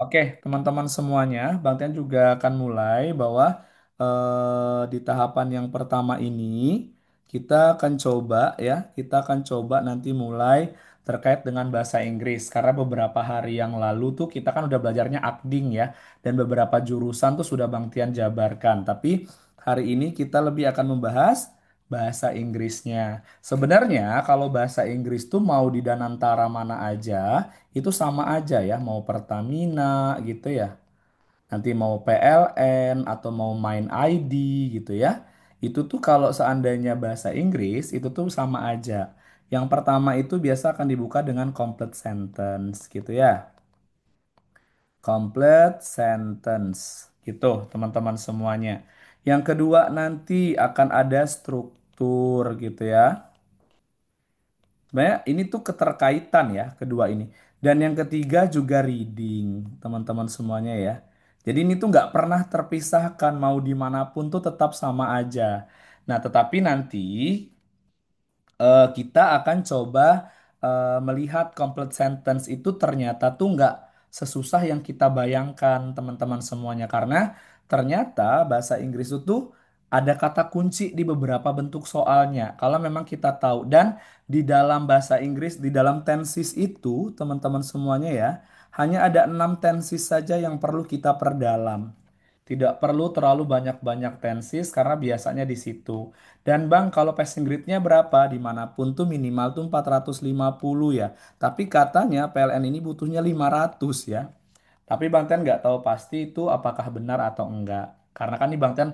Oke, teman-teman semuanya, Bang Tian juga akan mulai bahwa di tahapan yang pertama ini kita akan coba ya, kita akan coba nanti mulai terkait dengan bahasa Inggris karena beberapa hari yang lalu tuh kita kan udah belajarnya akding ya dan beberapa jurusan tuh sudah Bang Tian jabarkan. Tapi hari ini kita lebih akan membahas bahasa Inggrisnya. Sebenarnya kalau bahasa Inggris tuh mau di danantara mana aja itu sama aja ya, mau Pertamina gitu ya. Nanti mau PLN atau mau main ID gitu ya. Itu tuh kalau seandainya bahasa Inggris itu tuh sama aja. Yang pertama itu biasa akan dibuka dengan complete sentence gitu ya. Complete sentence gitu teman-teman semuanya. Yang kedua nanti akan ada struktur gitu ya. Sebenarnya ini tuh keterkaitan ya kedua ini. Dan yang ketiga juga reading teman-teman semuanya ya. Jadi ini tuh nggak pernah terpisahkan mau dimanapun tuh tetap sama aja. Nah tetapi nanti kita akan coba melihat complete sentence itu ternyata tuh nggak sesusah yang kita bayangkan teman-teman semuanya karena ternyata bahasa Inggris itu tuh ada kata kunci di beberapa bentuk soalnya kalau memang kita tahu dan di dalam bahasa Inggris di dalam tenses itu teman-teman semuanya ya hanya ada 6 tenses saja yang perlu kita perdalam. Tidak perlu terlalu banyak-banyak tensis karena biasanya di situ. Dan Bang, kalau passing grade-nya berapa? Dimanapun tuh minimal tuh 450 ya. Tapi katanya PLN ini butuhnya 500 ya. Tapi Bang Tian nggak tahu pasti itu apakah benar atau enggak. Karena kan nih Bang Tian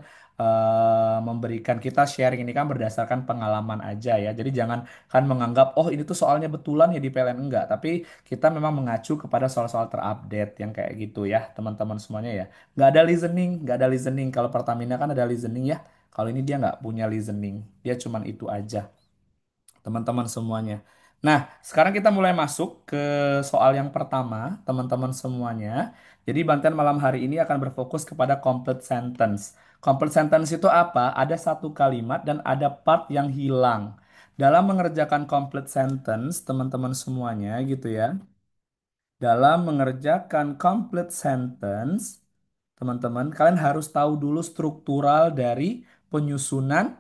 memberikan kita sharing ini kan berdasarkan pengalaman aja ya. Jadi jangan kan menganggap oh ini tuh soalnya betulan ya di PLN enggak. Tapi kita memang mengacu kepada soal-soal terupdate yang kayak gitu ya teman-teman semuanya ya. Nggak ada listening, nggak ada listening. Kalau Pertamina kan ada listening ya. Kalau ini dia nggak punya listening. Dia cuman itu aja teman-teman semuanya. Nah, sekarang kita mulai masuk ke soal yang pertama, teman-teman semuanya. Jadi Banten malam hari ini akan berfokus kepada complete sentence. Complete sentence itu apa? Ada satu kalimat dan ada part yang hilang. Dalam mengerjakan complete sentence, teman-teman semuanya gitu ya. Dalam mengerjakan complete sentence, teman-teman, kalian harus tahu dulu struktural dari penyusunan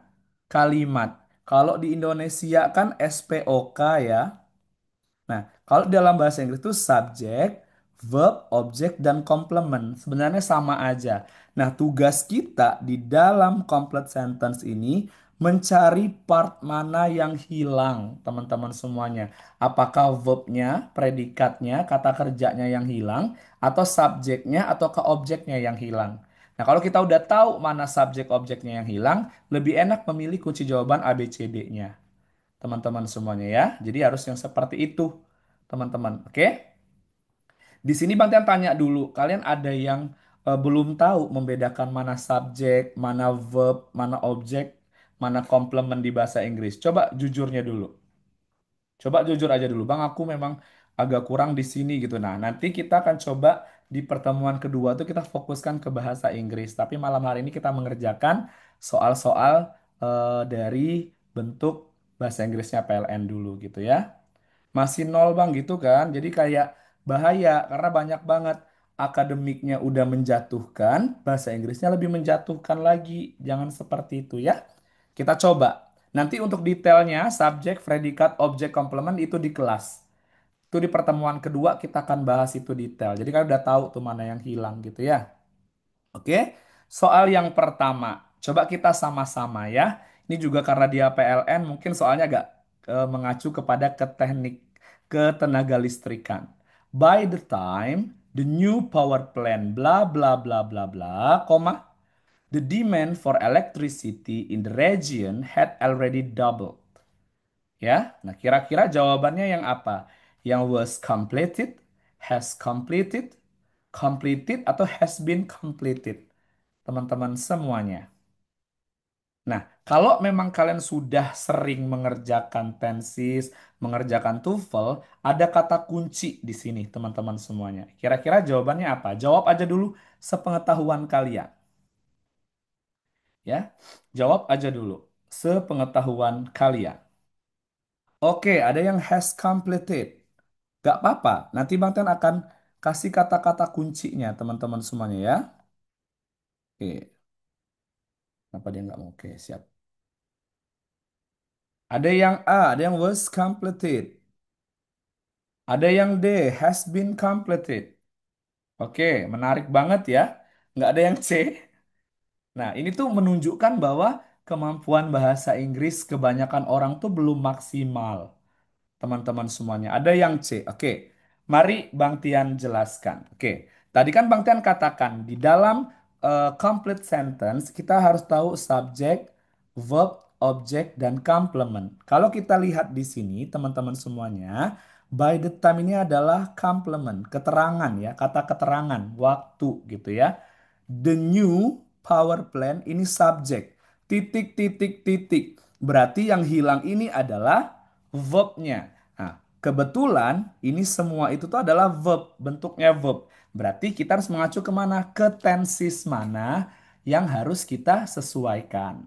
kalimat. Kalau di Indonesia kan SPOK ya. Nah, kalau dalam bahasa Inggris itu subject, verb, object, dan complement. Sebenarnya sama aja. Nah, tugas kita di dalam complete sentence ini mencari part mana yang hilang, teman-teman semuanya. Apakah verbnya, predikatnya, kata kerjanya yang hilang, atau subjeknya, atau ke objeknya yang hilang. Nah, kalau kita udah tahu mana subjek objeknya yang hilang, lebih enak memilih kunci jawaban A, B, C, D-nya teman-teman semuanya ya. Jadi harus yang seperti itu, teman-teman. Oke? Di sini Bang Tian tanya dulu, kalian ada yang belum tahu membedakan mana subjek, mana verb, mana objek, mana komplement di bahasa Inggris? Coba jujurnya dulu. Coba jujur aja dulu, Bang. Aku memang agak kurang di sini gitu. Nah, nanti kita akan coba di pertemuan kedua tuh kita fokuskan ke bahasa Inggris. Tapi malam hari ini kita mengerjakan soal-soal dari bentuk bahasa Inggrisnya PLN dulu gitu ya. Masih nol Bang gitu kan. Jadi kayak bahaya karena banyak banget akademiknya udah menjatuhkan, bahasa Inggrisnya lebih menjatuhkan lagi. Jangan seperti itu ya. Kita coba. Nanti untuk detailnya, subjek, predikat, objek, komplement itu di kelas. Itu di pertemuan kedua kita akan bahas itu detail. Jadi kan udah tahu tuh mana yang hilang gitu ya. Oke, soal yang pertama. Coba kita sama-sama ya. Ini juga karena dia PLN, mungkin soalnya agak mengacu kepada ke teknik ketenaga listrikan. By the time the new power plant bla bla bla bla bla, koma, the demand for electricity in the region had already doubled. Ya, nah kira-kira jawabannya yang apa? Yang was completed, has completed, completed atau has been completed? Teman-teman semuanya. Nah, kalau memang kalian sudah sering mengerjakan tensis, mengerjakan TOEFL, ada kata kunci di sini, teman-teman semuanya. Kira-kira jawabannya apa? Jawab aja dulu sepengetahuan kalian, ya. Jawab aja dulu sepengetahuan kalian. Oke, ada yang has completed. Gak apa-apa. Nanti Bang Ten akan kasih kata-kata kuncinya teman-teman semuanya ya. Oke, kenapa dia nggak mau? Oke, siap. Ada yang A, ada yang was completed. Ada yang D, has been completed. Oke, menarik banget ya. Nggak ada yang C. Nah, ini tuh menunjukkan bahwa kemampuan bahasa Inggris kebanyakan orang tuh belum maksimal. Teman-teman semuanya. Ada yang C. Oke, mari Bang Tian jelaskan. Oke, tadi kan Bang Tian katakan di dalam complete sentence kita harus tahu subjek, verb, object, dan complement. Kalau kita lihat di sini, teman-teman semuanya, by the time ini adalah complement, keterangan ya, kata keterangan, waktu gitu ya. The new power plant ini subjek. Titik, titik, titik. Berarti yang hilang ini adalah verbnya. Nah, kebetulan ini semua itu tuh adalah verb, bentuknya verb. Berarti kita harus mengacu kemana? Ke tenses mana yang harus kita sesuaikan.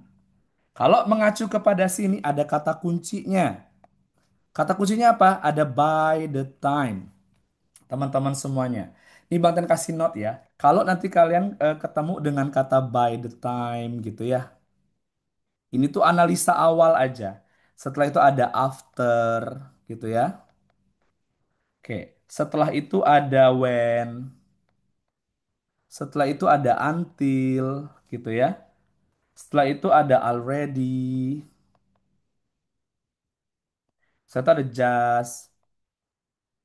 Kalau mengacu kepada sini ada kata kuncinya. Kata kuncinya apa? Ada by the time. Teman-teman semuanya. Ini Bang Ten kasih note ya. Kalau nanti kalian ketemu dengan kata by the time gitu ya. Ini tuh analisa awal aja. Setelah itu ada after gitu ya. Oke, setelah itu ada when, setelah itu ada until gitu ya. Setelah itu ada already, setelah itu ada just,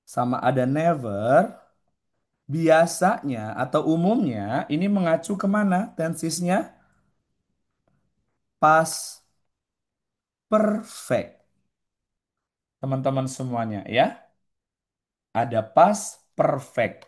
sama ada never. Biasanya atau umumnya ini mengacu kemana tensesnya? Past perfect. Teman-teman semuanya ya. Ada past perfect.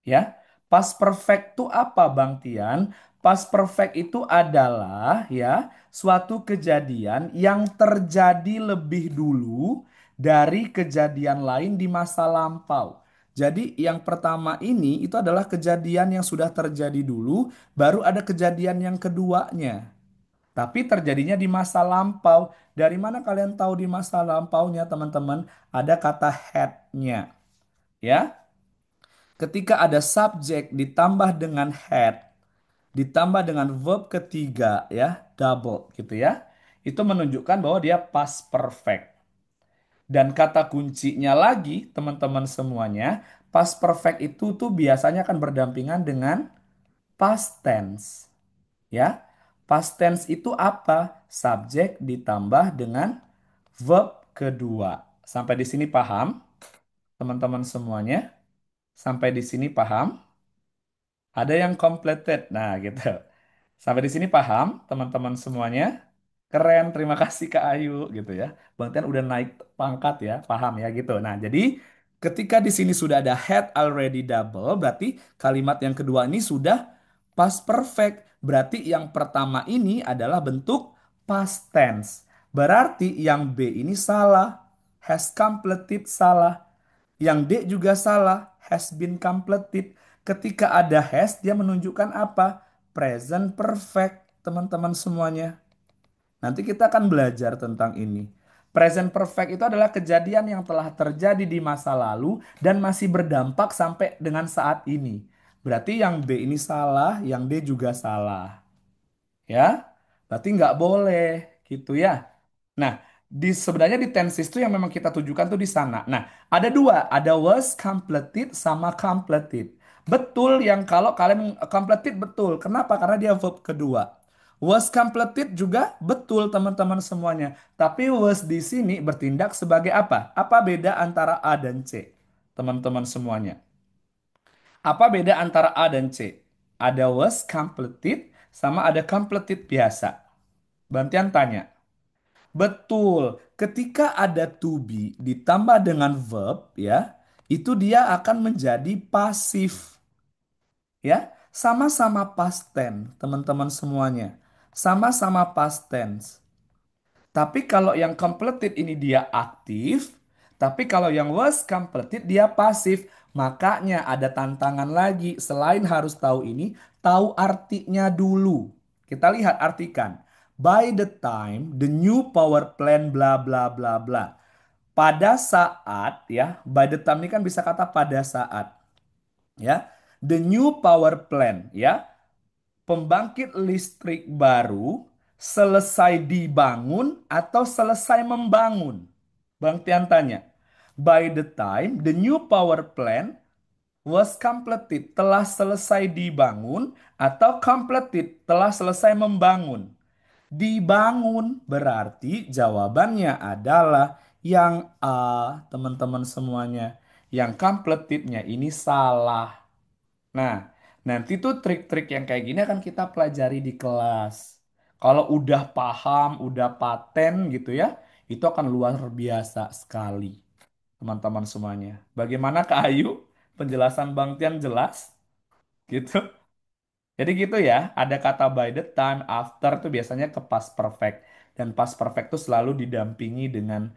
Ya, past perfect itu apa Bang Tian? Past perfect itu adalah ya suatu kejadian yang terjadi lebih dulu dari kejadian lain di masa lampau. Jadi yang pertama ini itu adalah kejadian yang sudah terjadi dulu, baru ada kejadian yang keduanya. Tapi terjadinya di masa lampau. Dari mana kalian tahu di masa lampaunya teman-teman? Ada kata had-nya. Ya, ketika ada subjek ditambah dengan had, ditambah dengan verb ketiga ya, double gitu ya. Itu menunjukkan bahwa dia past perfect. Dan kata kuncinya lagi, teman-teman semuanya, past perfect itu tuh biasanya akan berdampingan dengan past tense. Ya, past tense itu apa? Subjek ditambah dengan verb kedua. Sampai di sini paham, teman-teman semuanya? Sampai di sini paham? Ada yang completed. Nah, gitu. Sampai di sini paham, teman-teman semuanya? Keren, terima kasih Kak Ayu, gitu ya. Bang Tian udah naik pangkat ya, paham ya gitu. Nah, jadi ketika di sini sudah ada had already double, berarti kalimat yang kedua ini sudah past perfect. Berarti yang pertama ini adalah bentuk past tense. Berarti yang B ini salah. Has completed salah. Yang D juga salah, has been completed. Ketika ada has, dia menunjukkan apa? Present perfect, teman-teman semuanya. Nanti kita akan belajar tentang ini. Present perfect itu adalah kejadian yang telah terjadi di masa lalu dan masih berdampak sampai dengan saat ini. Berarti yang B ini salah, yang D juga salah. Ya, berarti nggak boleh gitu ya. Nah, sebenarnya di tenses itu yang memang kita tujukan tuh di sana. Nah, ada dua, ada was completed sama completed. Betul yang kalau kalian completed betul. Kenapa? Karena dia verb kedua. Was completed juga betul teman-teman semuanya. Tapi was di sini bertindak sebagai apa? Apa beda antara A dan C? Teman-teman semuanya. Apa beda antara A dan C? Ada was completed sama ada completed biasa. Bantian tanya. Betul. Ketika ada to be ditambah dengan verb ya, itu dia akan menjadi pasif ya. Sama-sama past tense, teman-teman semuanya. Sama-sama past tense. Tapi kalau yang completed ini dia aktif, tapi kalau yang was completed dia pasif. Makanya ada tantangan lagi. Selain harus tahu ini, tahu artinya dulu. Kita lihat artikan. By the time the new power plant bla bla bla bla. Pada saat ya, by the time ini kan bisa kata pada saat. ya. The new power plant, ya. Pembangkit listrik baru selesai dibangun atau selesai membangun? Bang Tian tanya. By the time the new power plant was completed, telah selesai dibangun atau completed, telah selesai membangun. Dibangun berarti jawabannya adalah yang A, teman-teman semuanya. Yang completednya ini salah. Nah, nanti tuh trik-trik yang kayak gini akan kita pelajari di kelas. Kalau udah paham, udah paten gitu ya, itu akan luar biasa sekali, teman-teman semuanya. Bagaimana Kak Ayu? Penjelasan Bang Tian jelas? Gitu. Jadi gitu ya, ada kata by the time, after tuh biasanya ke past perfect. Dan past perfect tuh selalu didampingi dengan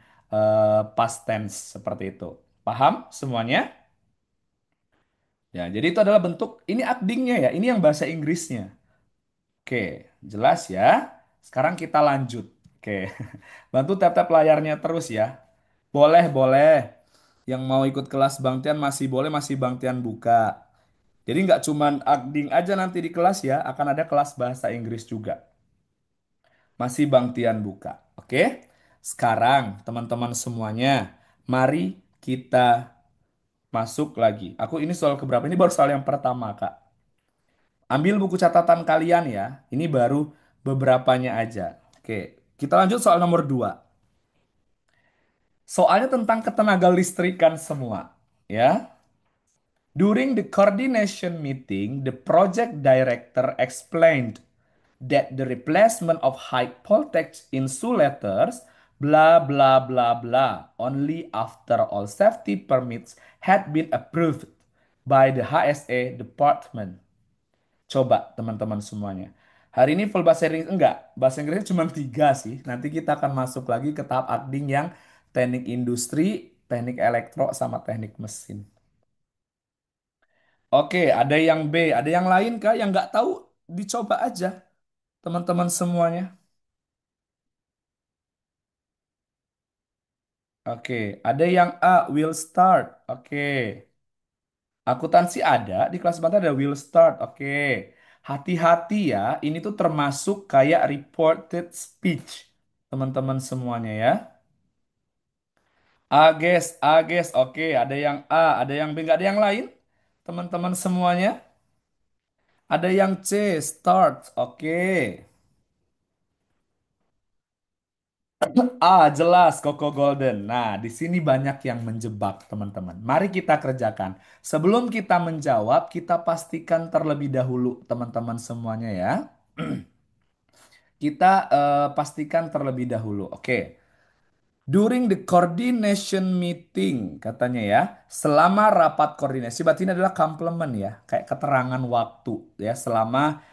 past tense seperti itu. Paham semuanya? Ya, jadi itu adalah bentuk, ini akdingnya ya, ini yang bahasa Inggrisnya. Oke, jelas ya. Sekarang kita lanjut. Oke, bantu tap-tap layarnya terus ya. Boleh, boleh. Yang mau ikut kelas Bang Tian masih boleh, masih Bang Tian buka. Jadi nggak cuman akding aja nanti di kelas ya, akan ada kelas bahasa Inggris juga. Masih Bang Tian buka. Oke, sekarang teman-teman semuanya, mari kita masuk lagi. Aku ini soal keberapa? Ini baru soal yang pertama, Kak. Ambil buku catatan kalian ya. Ini baru beberapanya aja. Oke, kita lanjut soal nomor 2. Soalnya tentang ketenaga listrikan semua. Ya. During the coordination meeting, the project director explained that the replacement of high voltage insulators, blah blah blah blah, only after all safety permits had been approved by the HSA department. Coba teman-teman semuanya. Hari ini full bahasa Inggris enggak, bahasa Inggrisnya cuma 3 sih. Nanti kita akan masuk lagi ke tahap ading yang teknik industri, teknik elektro, sama teknik mesin. Oke, ada yang B, ada yang lain kah yang nggak tahu? Dicoba aja, teman-teman semuanya. Oke, ada yang A, will start. Oke, akuntansi ada, di kelas bantu ada will start. Oke, hati-hati ya, ini tuh termasuk kayak reported speech, teman-teman semuanya ya. Ages, Ages, oke, ada yang A, ada yang B, nggak ada yang lain? Teman-teman semuanya, ada yang C, start, oke. Ah, jelas Coco Golden. Nah, di sini banyak yang menjebak, teman-teman. Mari kita kerjakan. Sebelum kita menjawab, kita pastikan terlebih dahulu, teman-teman semuanya ya. Kita pastikan terlebih dahulu. Oke. During the coordination meeting, katanya ya, selama rapat koordinasi, berarti ini adalah complement ya, kayak keterangan waktu ya, selama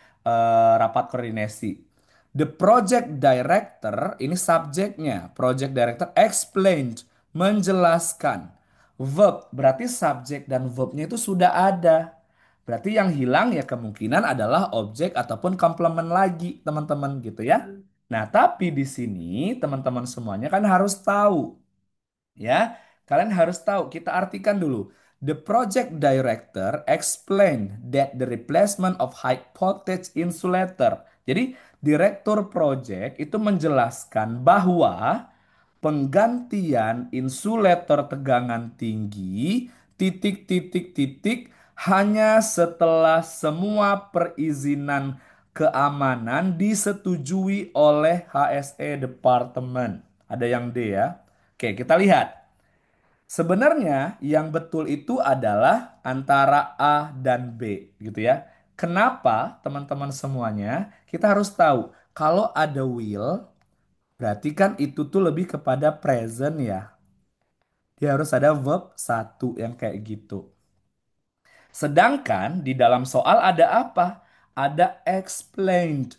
rapat koordinasi. The project director, ini subjeknya, project director explained, menjelaskan. Verb, berarti subjek dan verbnya itu sudah ada. Berarti yang hilang ya kemungkinan adalah objek ataupun complement lagi, teman-teman gitu ya. Nah, tapi di sini teman-teman semuanya kan harus tahu ya. Kalian harus tahu, kita artikan dulu. The project director explained that the replacement of high voltage insulator. Jadi, direktur project itu menjelaskan bahwa penggantian insulator tegangan tinggi titik titik titik hanya setelah semua perizinan keamanan disetujui oleh HSE Departemen. Ada yang D ya. Oke, kita lihat. Sebenarnya yang betul itu adalah antara A dan B gitu ya. Kenapa teman-teman semuanya? Kita harus tahu kalau ada will berarti kan itu tuh lebih kepada present ya. Dia harus ada verb satu yang kayak gitu. Sedangkan di dalam soal ada apa? Ada explained,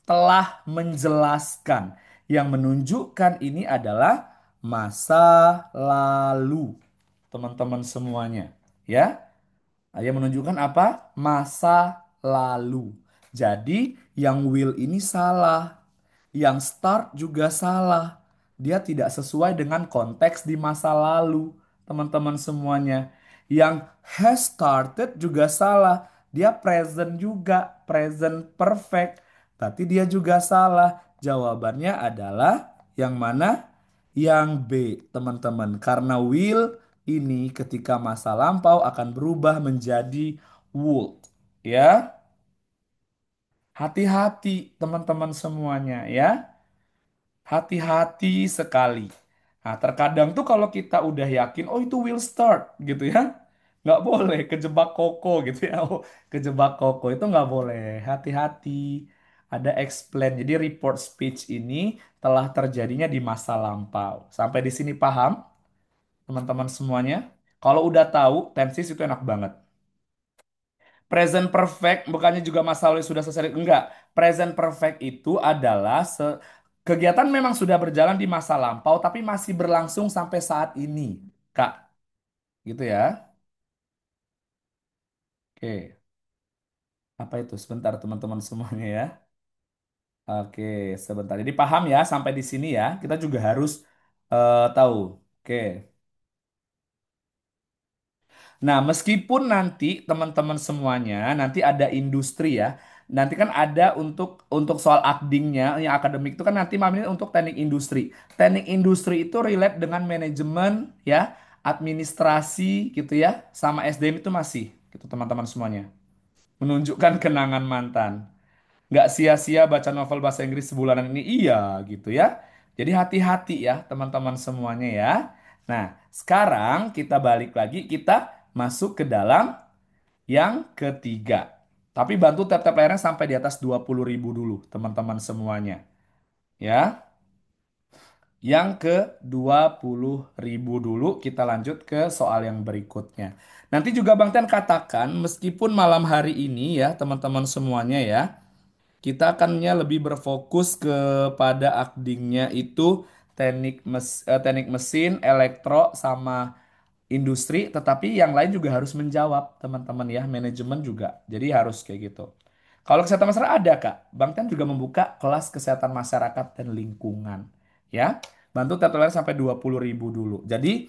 telah menjelaskan. Yang menunjukkan ini adalah masa lalu. Teman-teman semuanya. Ya, yang menunjukkan apa? Masa lalu. Jadi yang will ini salah. Yang start juga salah. Dia tidak sesuai dengan konteks di masa lalu, teman-teman semuanya. Yang has started juga salah. Dia present juga, present perfect. Berarti dia juga salah. Jawabannya adalah yang mana? Yang B, teman-teman. Karena will ini ketika masa lampau akan berubah menjadi would. Ya, hati-hati teman-teman semuanya ya. Hati-hati sekali. Nah, terkadang tuh kalau kita udah yakin, oh itu will start gitu ya. Nggak boleh kejebak koko gitu ya. Oh, kejebak koko itu nggak boleh. Hati-hati. Ada explain. Jadi report speech ini telah terjadinya di masa lampau. Sampai di sini paham, teman-teman semuanya? Kalau udah tahu, tenses itu enak banget. Present perfect bukannya juga masa lalu sudah selesai. Enggak. Present perfect itu adalah kegiatan memang sudah berjalan di masa lampau tapi masih berlangsung sampai saat ini. Kak, gitu ya. Oke. Apa itu? Sebentar teman-teman semuanya ya. Oke, sebentar. Jadi paham ya sampai di sini ya. Kita juga harus tahu. Oke. Nah, meskipun nanti teman-teman semuanya nanti ada industri ya. Nanti kan ada untuk soal akdingnya yang akademik itu kan nanti mamanya untuk teknik industri. Teknik industri itu relate dengan manajemen ya, administrasi gitu ya, sama SDM itu masih gitu teman-teman semuanya. Menunjukkan kenangan mantan. Nggak sia-sia baca novel bahasa Inggris sebulanan ini iya gitu ya. Jadi hati-hati ya teman-teman semuanya ya. Nah, sekarang kita balik lagi, kita masuk ke dalam yang ketiga. Tapi bantu tap-tap layarnya sampai di atas 20.000 dulu, teman-teman semuanya. Ya, yang ke 20.000 dulu, kita lanjut ke soal yang berikutnya. Nanti juga Bang Tian katakan, meskipun malam hari ini ya, teman-teman semuanya ya, kita akannya lebih berfokus kepada akdingnya itu teknik mesin, elektro, sama industri, tetapi yang lain juga harus menjawab, teman-teman ya, manajemen juga. Jadi harus kayak gitu. Kalau kesehatan masyarakat ada, Kak. Bang Ten juga membuka kelas kesehatan masyarakat dan lingkungan. Ya, bantu tatoler sampai 20.000 dulu. Jadi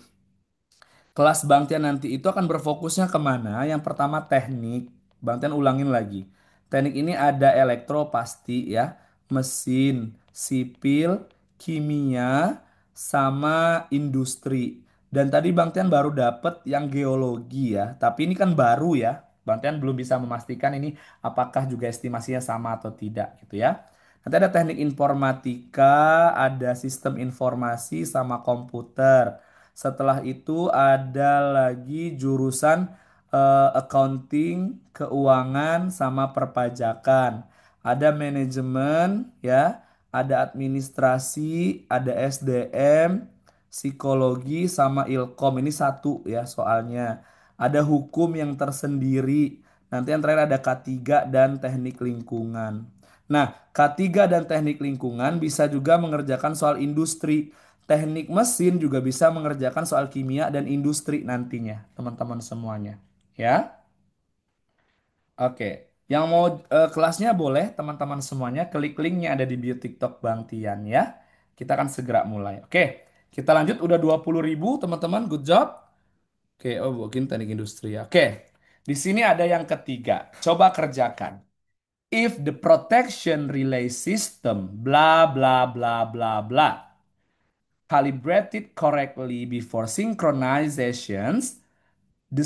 kelas Bang Tian nanti itu akan berfokusnya kemana? Yang pertama teknik. Bang Tian ulangin lagi. Teknik ini ada elektro pasti ya, mesin, sipil, kimia, sama industri. Dan tadi Bang Tian baru dapet yang geologi ya. Tapi ini kan baru ya. Bang Tian belum bisa memastikan ini apakah juga estimasinya sama atau tidak gitu ya. Nanti ada teknik informatika, ada sistem informasi sama komputer. Setelah itu ada lagi jurusan accounting, keuangan sama perpajakan. Ada manajemen ya, ada administrasi, ada SDM, psikologi sama ilkom. Ini satu ya soalnya. Ada hukum yang tersendiri. Nanti yang terakhir ada K3 dan teknik lingkungan. Nah, K3 dan teknik lingkungan bisa juga mengerjakan soal industri. Teknik mesin juga bisa mengerjakan soal kimia dan industri nantinya, teman-teman semuanya. Ya, oke. Yang mau kelasnya boleh, teman-teman semuanya. Klik linknya ada di bio TikTok Bang Tian ya. Kita akan segera mulai. Oke, kita lanjut. Udah 20.000, teman-teman. Good job. Oke, oh mungkin teknik industri ya. Oke, di sini ada yang ketiga. Coba kerjakan. If the protection relay system bla bla bla bla bla calibrated correctly before synchronizations, the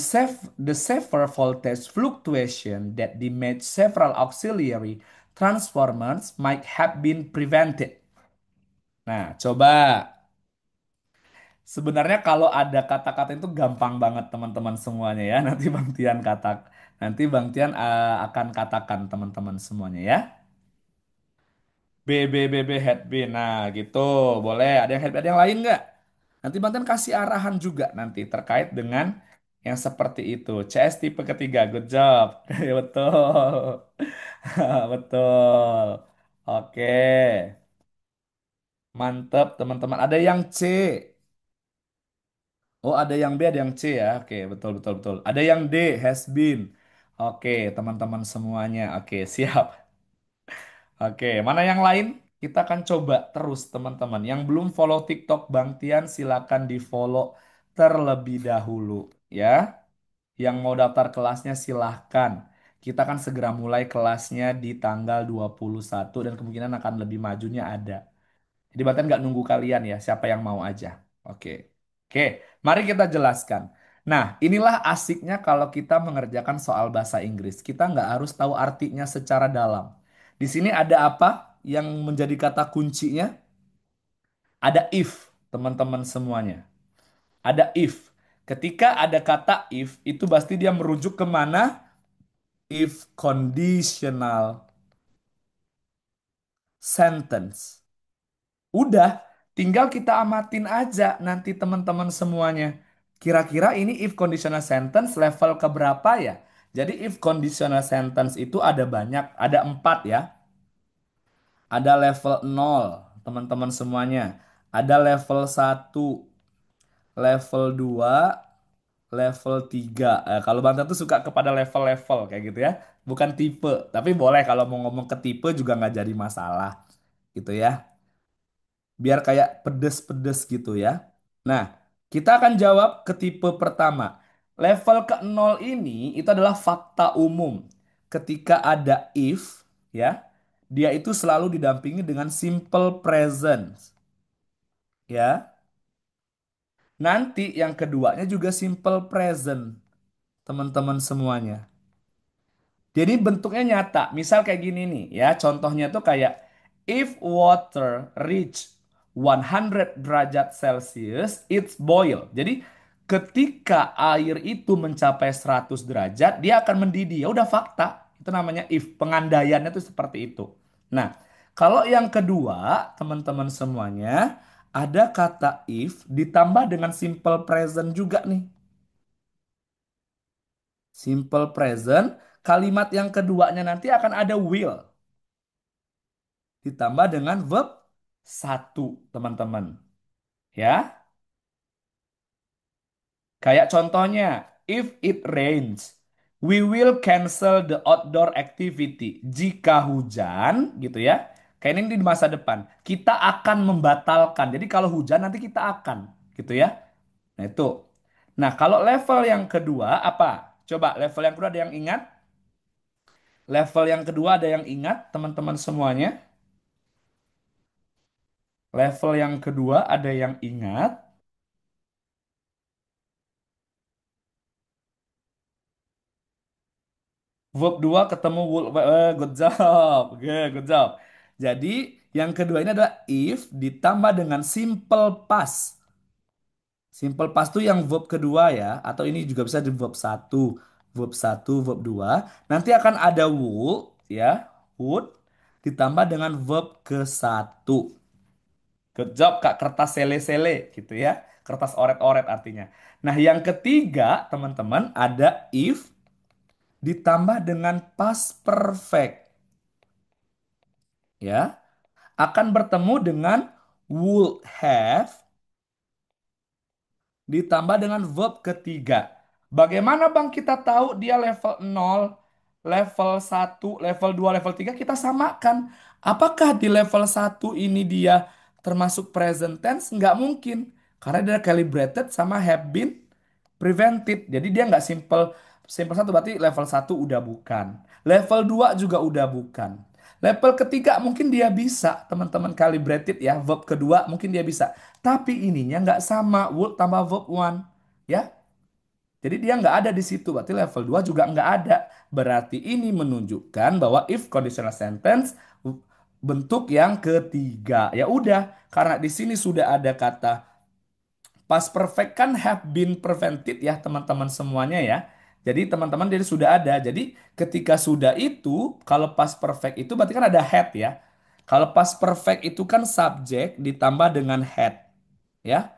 severe voltage fluctuation that damaged several auxiliary transformers might have been prevented. Nah, coba. Sebenarnya kalau ada kata-kata itu gampang banget teman-teman semuanya ya. Nanti Bang Tian akan katakan teman-teman semuanya ya. B headband. Nah, gitu. Boleh. Ada yang headband yang lain nggak? Nanti Bang Tian kasih arahan juga nanti terkait dengan yang seperti itu. CS tipe ketiga. Good job. Ya, betul. Betul. Oke. Mantep teman-teman. Ada yang C. Oh, ada yang B, ada yang C ya. Oke, betul, betul, betul. Ada yang D, has been. Oke, teman-teman semuanya. Oke, siap. Oke, mana yang lain? Kita akan coba terus, teman-teman. Yang belum follow TikTok Bang Tian, silakan di-follow terlebih dahulu. Ya. Yang mau daftar kelasnya silahkan. Kita akan segera mulai kelasnya di tanggal 21 dan kemungkinan akan lebih majunya ada. Jadi Baten nggak nunggu kalian ya, siapa yang mau aja. Oke. Oke, mari kita jelaskan. Nah, inilah asiknya kalau kita mengerjakan soal bahasa Inggris. Kita nggak harus tahu artinya secara dalam. Di sini ada apa yang menjadi kata kuncinya? Ada if, teman-teman semuanya. Ada if. Ketika ada kata if, itu pasti dia merujuk kemana? If conditional sentence. Udah, tinggal kita amatin aja nanti teman-teman semuanya. Kira-kira ini if conditional sentence level keberapa ya? Jadi if conditional sentence itu ada banyak, ada 4 ya. Ada level 0, teman-teman semuanya. Ada level 1, level 2, level 3. Kalau Bang tuh suka kepada level-level kayak gitu ya. Bukan tipe, tapi boleh kalau mau ngomong ke tipe juga nggak jadi masalah gitu ya. Biar kayak pedes-pedes gitu ya. Nah, kita akan jawab ke tipe pertama. Level ke nol ini itu adalah fakta umum. Ketika ada if, ya, dia itu selalu didampingi dengan simple present, ya. Nanti yang keduanya juga simple present, teman-teman semuanya. Jadi bentuknya nyata. Misal kayak gini nih ya. Contohnya tuh kayak if water reach 100 derajat Celcius, it's boil. Jadi ketika air itu mencapai 100 derajat, dia akan mendidih. Ya udah fakta. Itu namanya if. Pengandaiannya tuh seperti itu. Nah, kalau yang kedua, teman-teman semuanya, ada kata if ditambah dengan simple present juga nih. Simple present, kalimat yang keduanya nanti akan ada will. Ditambah dengan verb satu, teman-teman. Ya, kayak contohnya, if it rains, we will cancel the outdoor activity. Jika hujan, gitu ya. Kayak ini di masa depan, kita akan membatalkan. Jadi kalau hujan nanti kita akan, gitu ya. Nah itu. Nah kalau level yang kedua apa? Coba level yang kedua ada yang ingat? Level yang kedua ada yang ingat, teman-teman semuanya? Level yang kedua ada yang ingat. Verb 2 ketemu good job. Oke, good job. Jadi yang kedua ini adalah if ditambah dengan simple past. Simple past itu yang verb kedua ya. Atau ini juga bisa di verb satu. Verb satu, verb 2. Nanti akan ada would ya. Would ditambah dengan verb ke satu. Good job Kak, kertas sele-sele gitu ya. Kertas oret-oret artinya. Nah, yang ketiga, teman-teman, ada if ditambah dengan past perfect ya. Akan bertemu dengan would have ditambah dengan verb ketiga. Bagaimana Bang kita tahu dia level 0, level 1, level 2, level 3 kita samakan. Apakah di level 1 ini dia termasuk present tense? Nggak mungkin. Karena dia calibrated sama have been prevented. Jadi dia nggak simple simple satu berarti level 1 udah bukan. Level 2 juga udah bukan. Level ketiga mungkin dia bisa, teman-teman calibrated ya. Verb kedua mungkin dia bisa. Tapi ininya nggak sama, would tambah verb one. Ya, jadi dia nggak ada di situ. Berarti level 2 juga nggak ada. Berarti ini menunjukkan bahwa if conditional sentence bentuk yang ketiga. Ya udah, karena di sini sudah ada kata past perfect kan have been prevented ya teman-teman semuanya ya. Jadi teman-teman jadi sudah ada. Jadi ketika sudah itu, kalau past perfect itu berarti kan ada had ya. Kalau past perfect itu kan subjek ditambah dengan had ya,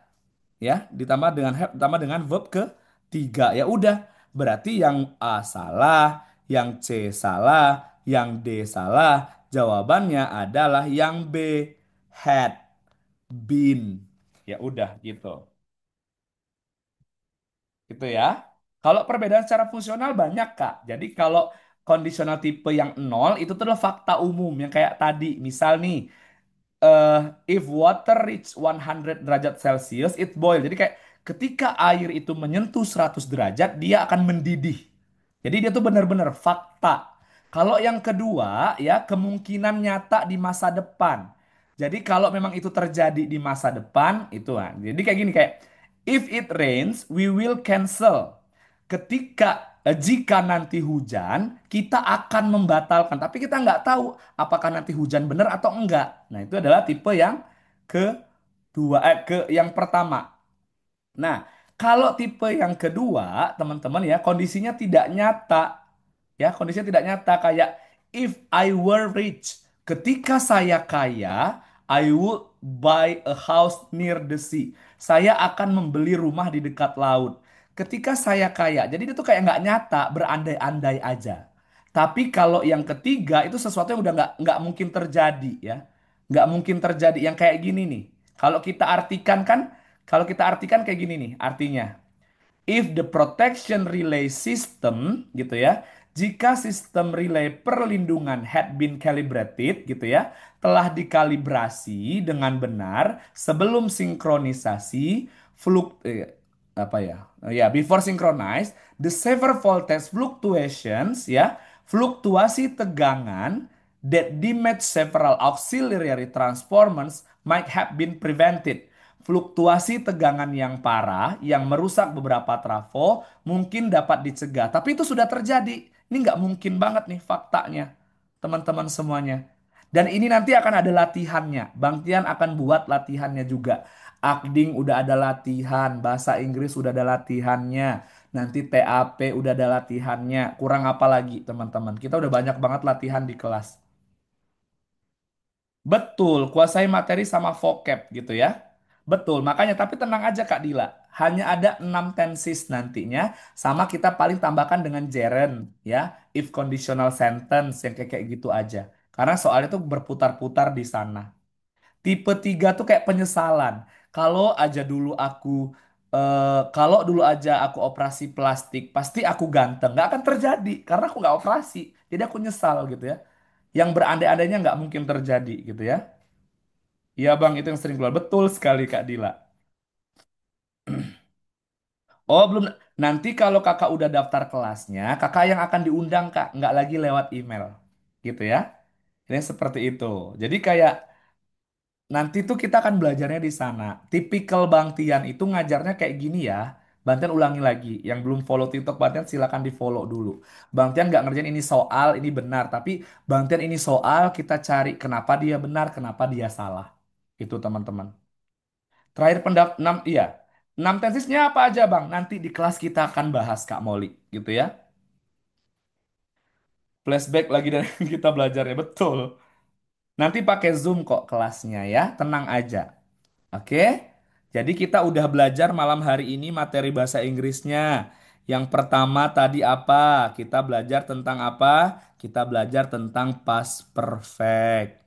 ya ditambah dengan have ditambah dengan verb ketiga. Ya udah, berarti yang A salah, yang C salah, yang D salah. Jawabannya adalah yang B, had been. Ya udah gitu. Gitu ya. Kalau perbedaan secara fungsional banyak, Kak. Jadi kalau kondisional tipe yang nol itu tuh adalah fakta umum yang kayak tadi. Misal nih, eh, if water reach 100 derajat Celcius, it boil. Jadi kayak ketika air itu menyentuh 100 derajat, dia akan mendidih. Jadi dia tuh benar-benar fakta. Kalau yang kedua, ya kemungkinan nyata di masa depan. Jadi kalau memang itu terjadi di masa depan, itu kan. Jadi kayak gini kayak, if it rains, we will cancel. Jika nanti hujan, kita akan membatalkan. Tapi kita nggak tahu apakah nanti hujan benar atau enggak. Nah, itu adalah tipe yang yang pertama. Nah, kalau tipe yang kedua, teman-teman ya, kondisinya tidak nyata. Ya, kondisinya tidak nyata kayak if I were rich. Ketika saya kaya, I would buy a house near the sea. Saya akan membeli rumah di dekat laut. Ketika saya kaya, jadi itu kayak nggak nyata, berandai-andai aja. Tapi kalau yang ketiga itu sesuatu yang udah nggak mungkin terjadi ya, nggak mungkin terjadi yang kayak gini nih. Kalau kita artikan kan, kalau kita artikan kayak gini nih, artinya if the protection relay system gitu ya, jika sistem relay perlindungan had been calibrated gitu ya, telah dikalibrasi dengan benar sebelum sinkronisasi fluk apa ya? Ya, before synchronize, the severe voltage fluctuations ya, fluktuasi tegangan that damage several auxiliary transformers might have been prevented. Fluktuasi tegangan yang parah yang merusak beberapa trafo mungkin dapat dicegah. Tapi itu sudah terjadi. Ini nggak mungkin banget nih faktanya, teman-teman semuanya. Dan ini nanti akan ada latihannya. Bang Tian akan buat latihannya juga. Akding udah ada latihan, bahasa Inggris udah ada latihannya. Nanti TAP udah ada latihannya. Kurang apa lagi, teman-teman? Kita udah banyak banget latihan di kelas. Betul, kuasai materi sama vocab gitu ya. Betul, makanya tapi tenang aja Kak Dila. Hanya ada 6 tenses nantinya sama kita paling tambahkan dengan gerund ya, if conditional sentence yang kayak gitu aja. Karena soalnya tuh berputar-putar di sana. Tipe 3 tuh kayak penyesalan. Kalau aja dulu aku kalau dulu aja aku operasi plastik, pasti aku ganteng. Nggak akan terjadi karena aku nggak operasi. Jadi aku nyesal gitu ya. Yang berandai-andainya nggak mungkin terjadi gitu ya. Iya bang, itu yang sering keluar. Betul sekali Kak Dila. Oh belum, nanti kalau kakak udah daftar kelasnya, kakak yang akan diundang Kak, nggak lagi lewat email. Gitu ya. Ini seperti itu. Jadi kayak nanti tuh kita akan belajarnya di sana. Tipikal Bang Tian itu ngajarnya kayak gini ya. Bang Tian ulangi lagi. Yang belum follow TikTok Bang Tian silakan di follow dulu. Bang Tian nggak ngerjain ini soal, ini benar. Tapi Bang Tian ini soal, kita cari kenapa dia benar, kenapa dia salah. Itu teman-teman. Terakhir pendapat 6 iya. 6 tesisnya apa aja Bang? Nanti di kelas kita akan bahas Kak Moli gitu ya. Flashback lagi dari kita belajarnya betul. Nanti pakai Zoom kok kelasnya ya. Tenang aja. Oke? Jadi kita udah belajar malam hari ini materi bahasa Inggrisnya. Yang pertama tadi apa? Kita belajar tentang apa? Kita belajar tentang past perfect.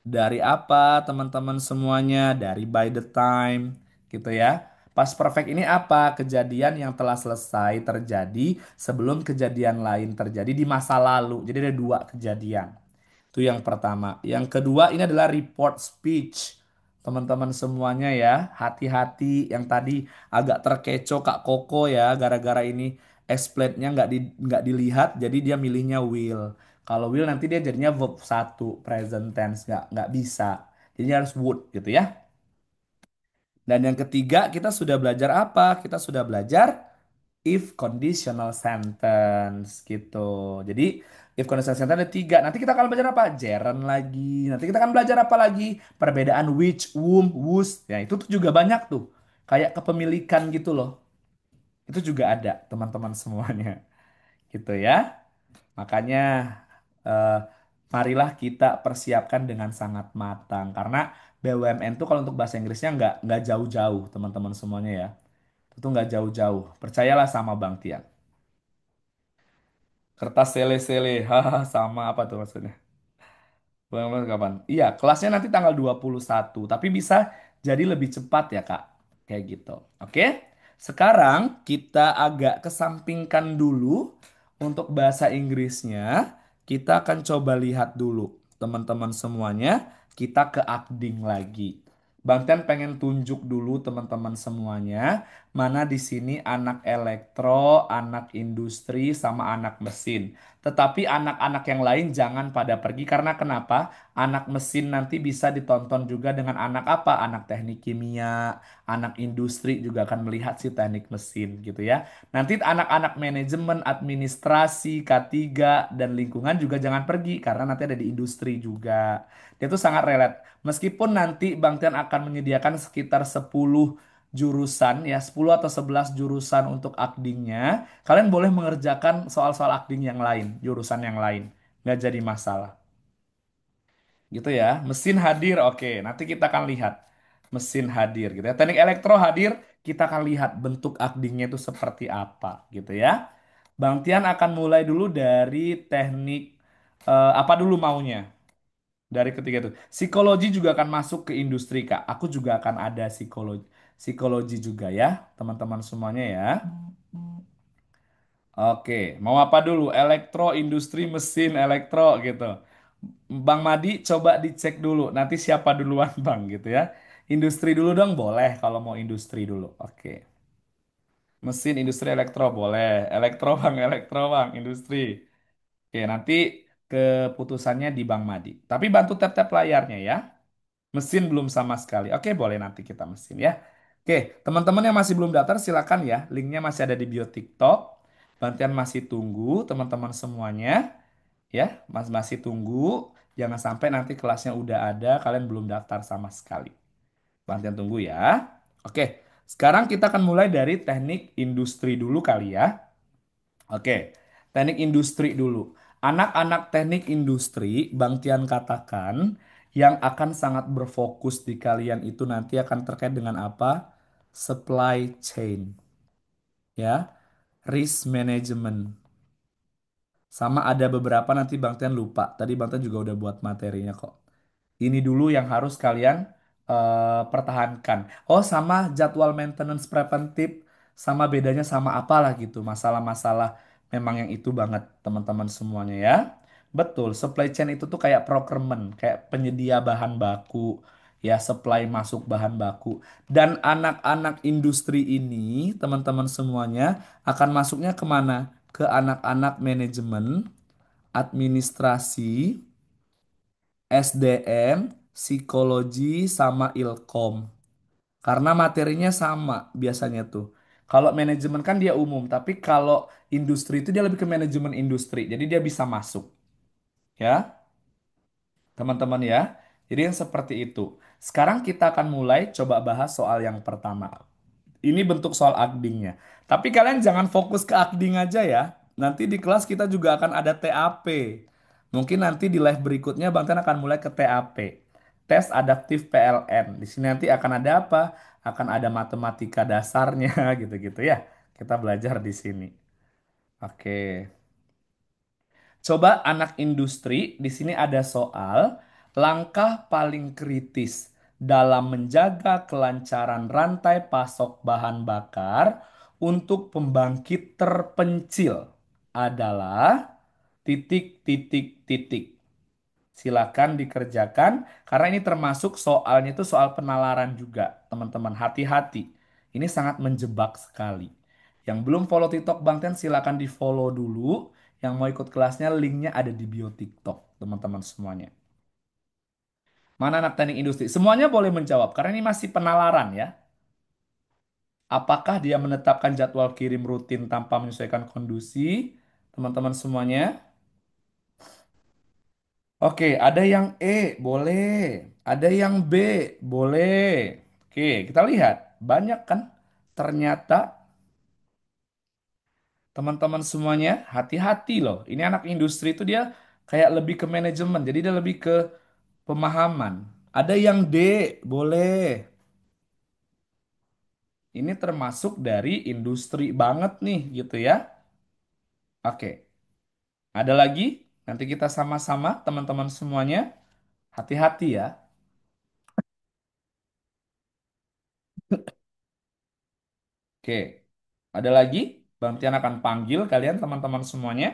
Dari apa teman-teman semuanya? Dari by the time gitu ya. Past perfect ini apa? Kejadian yang telah selesai terjadi sebelum kejadian lain terjadi di masa lalu. Jadi ada dua kejadian. Itu yang pertama. Yang kedua ini adalah report speech. Teman-teman semuanya ya, hati-hati yang tadi agak terkecoh Kak Koko ya, gara-gara ini explain-nya nggak dilihat, jadi dia milihnya will. Kalau will nanti dia jadinya verb satu present tense, nggak bisa. Jadi harus would gitu ya. Dan yang ketiga kita sudah belajar apa? Kita sudah belajar if conditional sentence gitu. Jadi if conditional sentence ada tiga. Nanti kita akan belajar apa? Gerund lagi. Nanti kita akan belajar apa lagi? Perbedaan which, whom, whose. Ya itu tuh juga banyak tuh. Kayak kepemilikan gitu loh. Itu juga ada teman-teman semuanya. Gitu ya. Makanya eh, marilah kita persiapkan dengan sangat matang. Karena BUMN tuh kalau untuk bahasa Inggrisnya nggak jauh-jauh teman-teman semuanya ya. Itu nggak jauh-jauh. Percayalah sama Bang Tian. Kertas sele-sele, haha, sama apa tuh maksudnya? Bulan kapan? Iya, kelasnya nanti tanggal 21, tapi bisa jadi lebih cepat ya, Kak. Kayak gitu. Oke? Sekarang kita agak kesampingkan dulu untuk bahasa Inggrisnya. Kita akan coba lihat dulu, teman-teman semuanya. Kita ke Akding lagi. Bang Tian pengen tunjuk dulu teman-teman semuanya mana di sini anak elektro, anak industri, sama anak mesin. Tetapi anak-anak yang lain jangan pada pergi karena kenapa? Anak mesin nanti bisa ditonton juga dengan anak apa? Anak teknik kimia, anak industri juga akan melihat si teknik mesin gitu ya. Nanti anak-anak manajemen, administrasi, K3 dan lingkungan juga jangan pergi karena nanti ada di industri juga. Dia tuh sangat relate. Meskipun nanti Bang Tian akan menyediakan sekitar 10 jurusan ya, 10 atau 11 jurusan untuk akdingnya, kalian boleh mengerjakan soal-soal akding yang lain, jurusan yang lain. Nggak jadi masalah. Gitu ya. Mesin hadir, oke. Nanti kita akan lihat mesin hadir gitu ya. Teknik elektro hadir, kita akan lihat bentuk akdingnya itu seperti apa gitu ya. Bang Tian akan mulai dulu dari teknik apa dulu maunya? Dari ketiga itu. Psikologi juga akan masuk ke industri, Kak. Aku juga akan ada psikologi psikologi juga ya, teman-teman semuanya ya. Oke, mau apa dulu? Elektro, industri, mesin, elektro gitu. Bang Madi coba dicek dulu. Nanti siapa duluan Bang gitu ya. Industri dulu dong boleh kalau mau industri dulu. Oke. Mesin, industri, elektro boleh. Elektro Bang, elektro Bang, industri. Oke, nanti keputusannya di Bang Madi. Tapi bantu tap-tap layarnya ya. Mesin belum sama sekali. Oke, boleh nanti kita mesin ya. Oke, teman-teman yang masih belum daftar silakan ya. Linknya masih ada di bio TikTok. Bantian masih tunggu teman-teman semuanya ya. Masih tunggu. Jangan sampai nanti kelasnya udah ada kalian belum daftar sama sekali. Bantian tunggu ya. Oke, sekarang kita akan mulai dari teknik industri dulu kali ya. Oke, teknik industri dulu. Anak-anak teknik industri, Bang Tian katakan, yang akan sangat berfokus di kalian itu nanti akan terkait dengan apa? Supply chain, ya, risk management. Sama ada beberapa nanti Bang Tian lupa. Tadi Bang Tian juga udah buat materinya kok. Ini dulu yang harus kalian pertahankan. Oh, sama jadwal maintenance preventif, sama bedanya sama apalah gitu. Masalah-masalah memang yang itu banget teman-teman semuanya ya. Betul, supply chain itu tuh kayak procurement, kayak penyedia bahan baku, ya supply masuk bahan baku. Dan anak-anak industri ini, teman-teman semuanya, akan masuknya kemana? Ke anak-anak manajemen, administrasi, SDM, psikologi, sama ilkom. Karena materinya sama biasanya tuh. Kalau manajemen kan dia umum, tapi kalau industri itu dia lebih ke manajemen industri. Jadi dia bisa masuk, ya, teman-teman ya. Jadi yang seperti itu. Sekarang kita akan mulai coba bahas soal yang pertama. Ini bentuk soal akdingnya. Tapi kalian jangan fokus ke akding aja ya. Nanti di kelas kita juga akan ada TAP. Mungkin nanti di live berikutnya Bang Tan akan mulai ke TAP. Tes adaptif PLN. Di sini nanti akan ada apa? Akan ada matematika dasarnya gitu-gitu ya. Kita belajar di sini. Oke. Coba anak industri, di sini ada soal langkah paling kritis dalam menjaga kelancaran rantai pasok bahan bakar untuk pembangkit terpencil adalah titik titik titik. Silakan dikerjakan karena ini termasuk soalnya itu soal penalaran juga, teman-teman. Hati-hati. Ini sangat menjebak sekali. Yang belum follow TikTok Bang Ten silakan di-follow dulu. Yang mau ikut kelasnya linknya ada di bio TikTok, teman-teman semuanya. Mana anak teknik industri? Semuanya boleh menjawab karena ini masih penalaran ya. Apakah dia menetapkan jadwal kirim rutin tanpa menyesuaikan kondisi? Teman-teman semuanya. Oke, ada yang E, boleh. Ada yang B, boleh. Oke, kita lihat. Banyak kan? Ternyata teman-teman semuanya hati-hati loh. Ini anak industri itu dia kayak lebih ke manajemen. Jadi dia lebih ke pemahaman. Ada yang D, boleh. Ini termasuk dari industri banget nih gitu ya. Oke, ada lagi? Nanti kita sama-sama teman-teman semuanya. Hati-hati ya. Oke, ada lagi? Bang Tian akan panggil kalian teman-teman semuanya.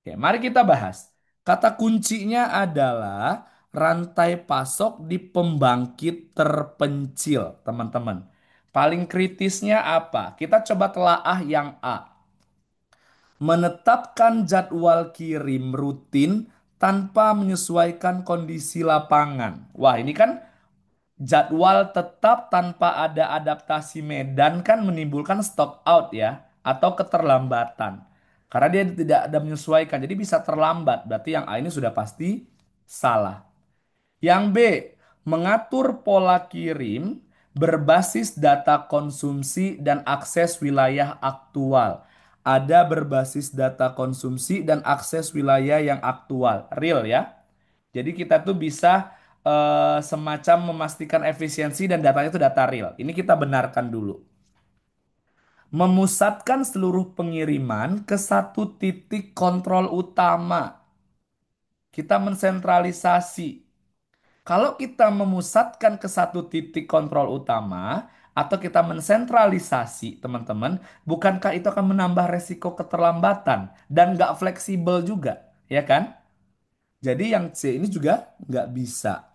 Oke, mari kita bahas. Kata kuncinya adalah rantai pasok di pembangkit terpencil, teman-teman. Paling kritisnya apa? Kita coba telaah yang A. Menetapkan jadwal kirim rutin tanpa menyesuaikan kondisi lapangan. Wah, ini kan jadwal tetap tanpa ada adaptasi medan kan menimbulkan stock out ya atau keterlambatan. Karena dia tidak ada menyesuaikan, jadi bisa terlambat. Berarti yang A ini sudah pasti salah. Yang B, mengatur pola kirim berbasis data konsumsi dan akses wilayah aktual. Ada berbasis data konsumsi dan akses wilayah yang aktual, real ya. Jadi kita tuh bisa semacam memastikan efisiensi dan datanya itu data real. Ini kita benarkan dulu. Memusatkan seluruh pengiriman ke satu titik kontrol utama. Kita mensentralisasi. Kalau kita memusatkan ke satu titik kontrol utama atau kita mensentralisasi, teman-teman, bukankah itu akan menambah resiko keterlambatan dan nggak fleksibel juga, ya kan? Jadi yang C ini juga nggak bisa.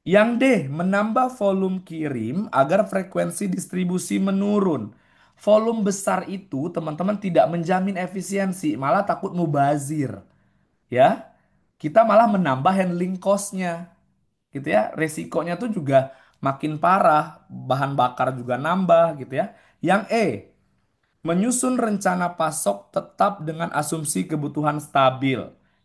Yang D, menambah volume kirim agar frekuensi distribusi menurun. Volume besar itu, teman-teman, tidak menjamin efisiensi, malah takut mubazir. Ya, kita malah menambah handling cost-nya. Gitu ya, resikonya tuh juga makin parah, bahan bakar juga nambah gitu ya. Yang E, menyusun rencana pasok tetap dengan asumsi kebutuhan stabil.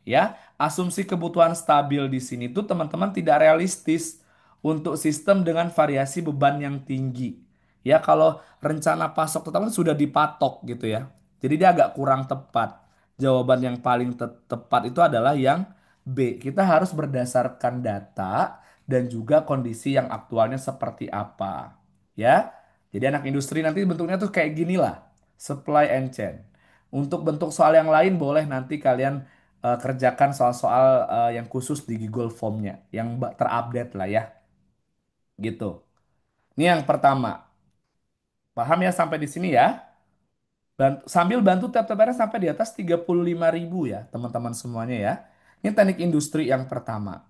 Ya, asumsi kebutuhan stabil di sini tuh teman-teman tidak realistis untuk sistem dengan variasi beban yang tinggi. Ya, kalau rencana pasok tetap kan sudah dipatok gitu ya. Jadi dia agak kurang tepat. Jawaban yang paling tepat itu adalah yang B. Kita harus berdasarkan data dan juga kondisi yang aktualnya seperti apa. Ya. Jadi anak industri nanti bentuknya tuh kayak gini lah, supply and chain. Untuk bentuk soal yang lain boleh nanti kalian kerjakan soal-soal yang khusus di Google Form-nya, yang terupdate lah ya, gitu. Ini yang pertama. Paham ya sampai di sini ya? Sambil bantu tap-tapernya sampai di atas 35.000 ya, teman-teman semuanya ya. Ini teknik industri yang pertama.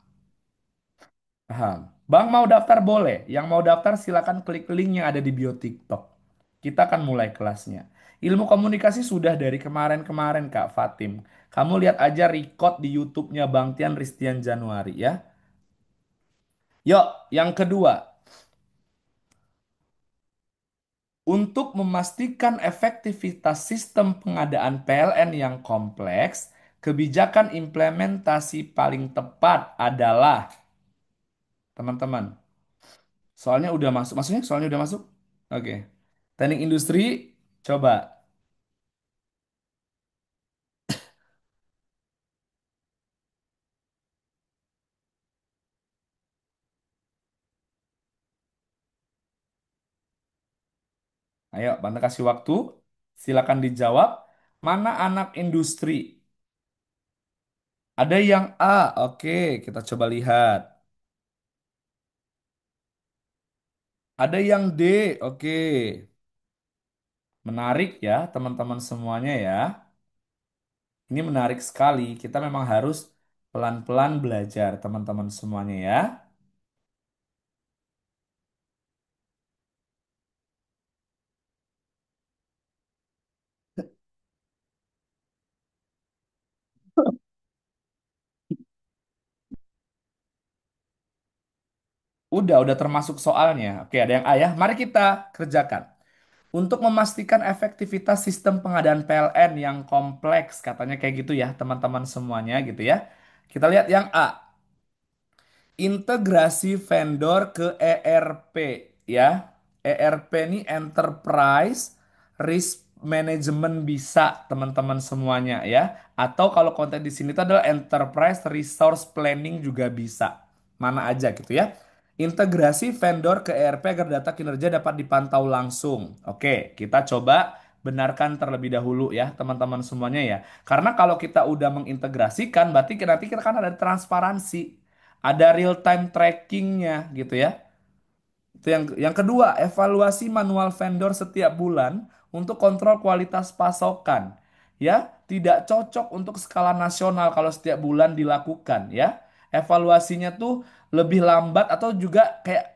Paham? Bang mau daftar boleh. Yang mau daftar silakan klik link yang ada di bio TikTok. Kita akan mulai kelasnya. Ilmu komunikasi sudah dari kemarin-kemarin Kak Fatim. Kamu lihat aja record di YouTube-nya Bang Tian Ristian Januari ya. Yuk, yang kedua. Untuk memastikan efektivitas sistem pengadaan PLN yang kompleks, kebijakan implementasi paling tepat adalah, teman-teman, soalnya udah masuk. Maksudnya soalnya udah masuk? Oke. Teknik industri, coba. Ayo, Bante kasih waktu. Silakan dijawab. Mana anak industri? Ada yang A. Oke, kita coba lihat. Ada yang D. Oke. Menarik ya, teman-teman semuanya ya. Ini menarik sekali. Kita memang harus pelan-pelan belajar, teman-teman semuanya ya. Udah termasuk soalnya. Oke, ada yang A ya. Mari kita kerjakan. Untuk memastikan efektivitas sistem pengadaan PLN yang kompleks, katanya kayak gitu ya, teman-teman semuanya gitu ya. Kita lihat yang A. Integrasi vendor ke ERP ya. ERP ini Enterprise Risk Management bisa teman-teman semuanya ya. Atau kalau konten di sini itu adalah Enterprise Resource Planning juga bisa. Mana aja gitu ya. Integrasi vendor ke ERP agar data kinerja dapat dipantau langsung. Oke, kita coba benarkan terlebih dahulu ya teman-teman semuanya ya. Karena kalau kita udah mengintegrasikan berarti nanti kita kan ada transparansi, ada real time trackingnya gitu ya. Itu yang kedua, evaluasi manual vendor setiap bulan untuk kontrol kualitas pasokan. Ya, tidak cocok untuk skala nasional kalau setiap bulan dilakukan ya. Evaluasinya tuh lebih lambat atau juga kayak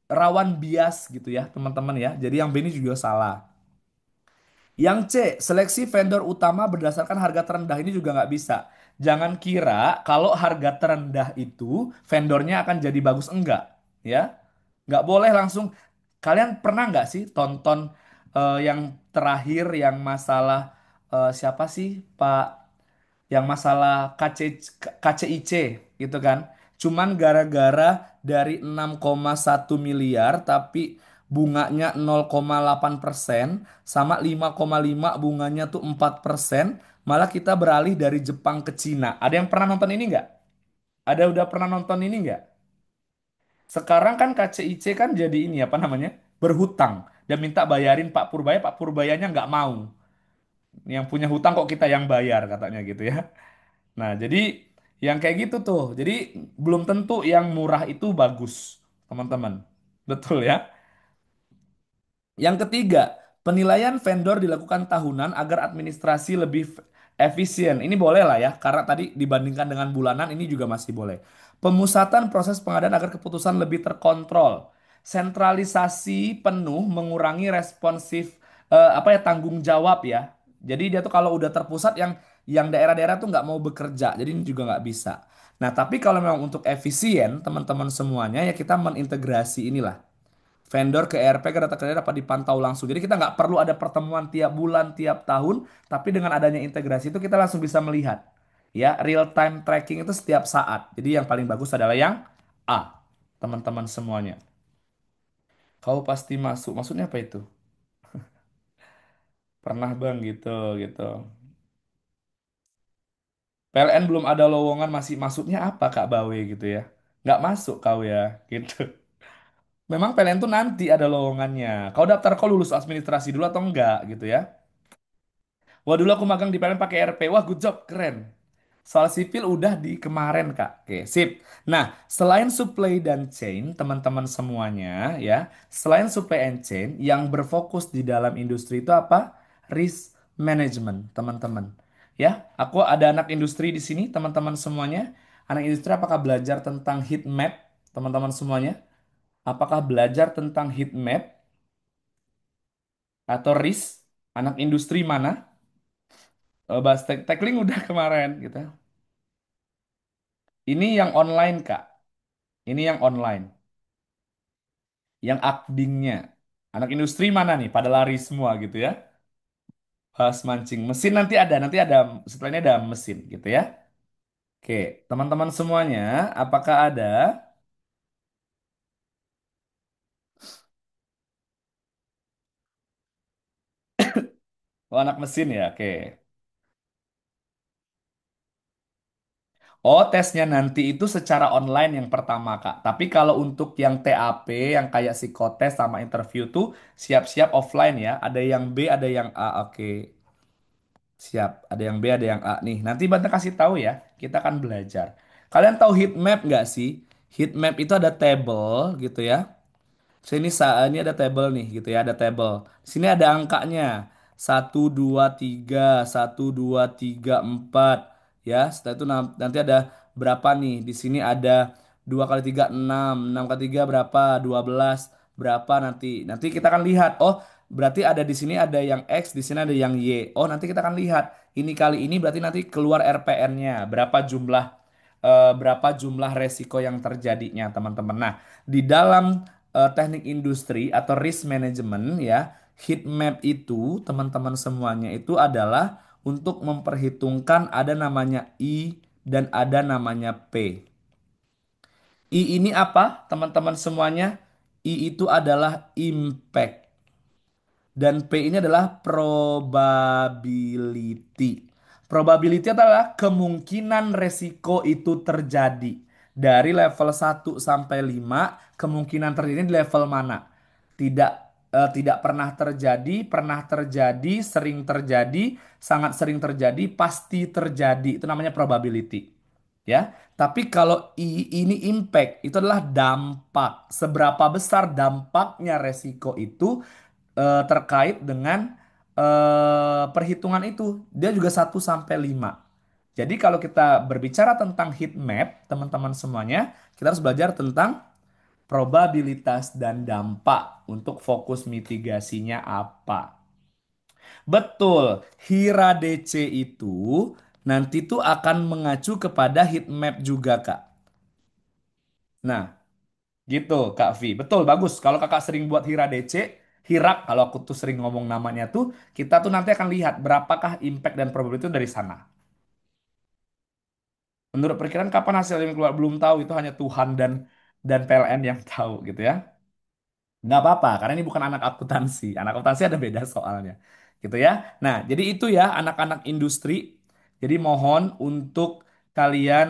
rawan bias gitu ya teman-teman ya. Jadi yang B ini juga salah. Yang C, seleksi vendor utama berdasarkan harga terendah ini juga nggak bisa. Jangan kira kalau harga terendah itu vendornya akan jadi bagus, enggak, ya. Nggak boleh langsung. Kalian pernah nggak sih tonton yang terakhir yang masalah siapa sih Pak? Yang masalah KCIC gitu kan. Cuman gara-gara dari 6,1 miliar tapi bunganya 0,8% sama 5,5 bunganya tuh 4%, malah kita beralih dari Jepang ke Cina. Ada yang pernah nonton ini nggak? Ada udah pernah nonton ini nggak? Sekarang kan KCIC kan jadi ini apa namanya? Berhutang dan minta bayarin Pak Purbaya, Pak Purbayanya nggak mau. Yang punya hutang kok kita yang bayar katanya gitu ya. Nah, jadi yang kayak gitu tuh. Jadi belum tentu yang murah itu bagus, teman-teman. Betul ya? Yang ketiga, penilaian vendor dilakukan tahunan agar administrasi lebih efisien. Ini boleh lah ya, karena tadi dibandingkan dengan bulanan ini juga masih boleh. Pemusatan proses pengadaan agar keputusan lebih terkontrol. Sentralisasi penuh mengurangi responsif apa ya tanggung jawab ya. Jadi dia tuh kalau udah terpusat yang daerah-daerah tuh nggak mau bekerja. Jadi ini juga nggak bisa. Nah, tapi kalau memang untuk efisien, teman-teman semuanya ya kita mengintegrasi inilah vendor ke ERP ke data kerja dapat dipantau langsung. Jadi kita nggak perlu ada pertemuan tiap bulan, tiap tahun, tapi dengan adanya integrasi itu kita langsung bisa melihat. Ya, real time tracking itu setiap saat. Jadi yang paling bagus adalah yang A, teman-teman semuanya. Kau pasti masuk. Maksudnya apa itu? Pernah bang gitu, gitu. PLN belum ada lowongan masih maksudnya apa Kak Bawe gitu ya? Nggak masuk kau ya, gitu. Memang PLN tuh nanti ada lowongannya. Kau daftar kau lulus administrasi dulu atau enggak gitu ya? Wah dulu aku magang di PLN pakai RP. Wah good job, keren. Soal sipil udah di kemarin Kak. Oke, sip. Nah, selain supply dan chain, teman-teman semuanya ya, selain supply and chain, yang berfokus di dalam industri itu apa? Risk management, teman-teman. Ya, aku ada anak industri di sini, teman-teman semuanya. Anak industri apakah belajar tentang heat map, teman-teman semuanya? Apakah belajar tentang heat map atau risk? Anak industri mana? Bahas tackling udah kemarin gitu. Ini yang online, Kak. Ini yang online. Yang akdingnya. Anak industri mana nih? Pada lari semua gitu ya. Bahas mancing. Mesin nanti ada, setelah ini ada mesin gitu ya. Oke, teman-teman semuanya, apakah ada oh, anak mesin ya? Oke. Oh, tesnya nanti itu secara online yang pertama, Kak. Tapi kalau untuk yang TAP, yang kayak psikotes sama interview tuh siap-siap offline ya. Ada yang B, ada yang A. Oke. Siap, ada yang B, ada yang A nih. Nanti Bante kasih tahu ya, kita akan belajar. Kalian tahu heat map nggak sih? Heat map itu ada table gitu ya. Sini ini ada table nih gitu ya, ada table. Sini ada angkanya. 1, 2, 3, 1, 2, 3, 4. Ya, setelah itu nanti ada berapa nih? Di sini ada 2 kali 3 6, 6 kali 3 berapa? 12. Berapa nanti? Nanti kita akan lihat. Oh, berarti ada di sini ada yang X, di sini ada yang Y. Oh, nanti kita akan lihat. Ini kali ini berarti nanti keluar RPN-nya. Berapa jumlah resiko yang terjadinya, teman-teman. Nah, di dalam teknik industri atau risk management ya, heat map itu teman-teman semuanya itu adalah untuk memperhitungkan ada namanya I dan ada namanya P. I ini apa, teman-teman semuanya? I itu adalah impact. Dan P ini adalah probability. Probability adalah kemungkinan resiko itu terjadi. Dari level 1 sampai 5, kemungkinan terjadi di level mana? Tidak tidak pernah terjadi, sering terjadi, sangat sering terjadi, pasti terjadi. Itu namanya probability. Ya. Tapi kalau I ini impact, itu adalah dampak. Seberapa besar dampaknya resiko itu terkait dengan perhitungan itu. Dia juga 1 sampai 5. Jadi kalau kita berbicara tentang heat map, teman-teman semuanya, kita harus belajar tentang probabilitas dan dampak untuk fokus mitigasinya apa. Betul, Hira DC itu nanti tuh akan mengacu kepada heat map juga, Kak. Nah, gitu, Kak V. Betul, bagus. Kalau kakak sering buat Hira DC, Hirak, kalau aku tuh sering ngomong namanya tuh, kita tuh nanti akan lihat berapakah impact dan probability itu dari sana. Menurut perkiraan kapan hasil yang keluar belum tahu, itu hanya Tuhan dan PLN yang tahu gitu ya. Nggak apa-apa, karena ini bukan anak akuntansi. Anak akuntansi ada beda soalnya. Gitu ya. Nah, jadi itu ya anak-anak industri. Jadi mohon untuk kalian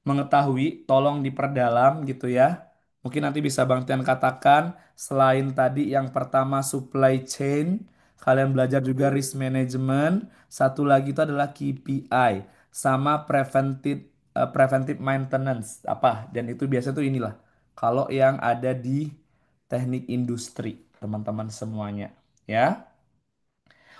mengetahui, tolong diperdalam gitu ya. Mungkin nanti bisa Bang Tian katakan, selain tadi yang pertama supply chain, kalian belajar juga risk management. Satu lagi itu adalah KPI sama preventive maintenance apa? Dan itu biasa tuh inilah. Kalau yang ada di teknik industri, teman-teman semuanya, ya.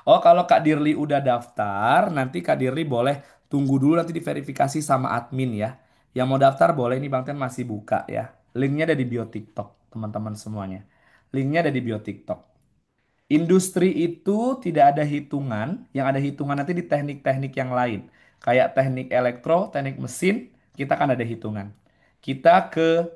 Oh, kalau Kak Dirli udah daftar, nanti Kak Dirli boleh tunggu dulu nanti diverifikasi sama admin ya. Yang mau daftar boleh, ini Bang Ten masih buka ya. Linknya ada di bio TikTok, teman-teman semuanya. Linknya ada di bio TikTok. Industri itu tidak ada hitungan, yang ada hitungan nanti di teknik-teknik yang lain. Kayak teknik elektro, teknik mesin, kita kan ada hitungan. Kita ke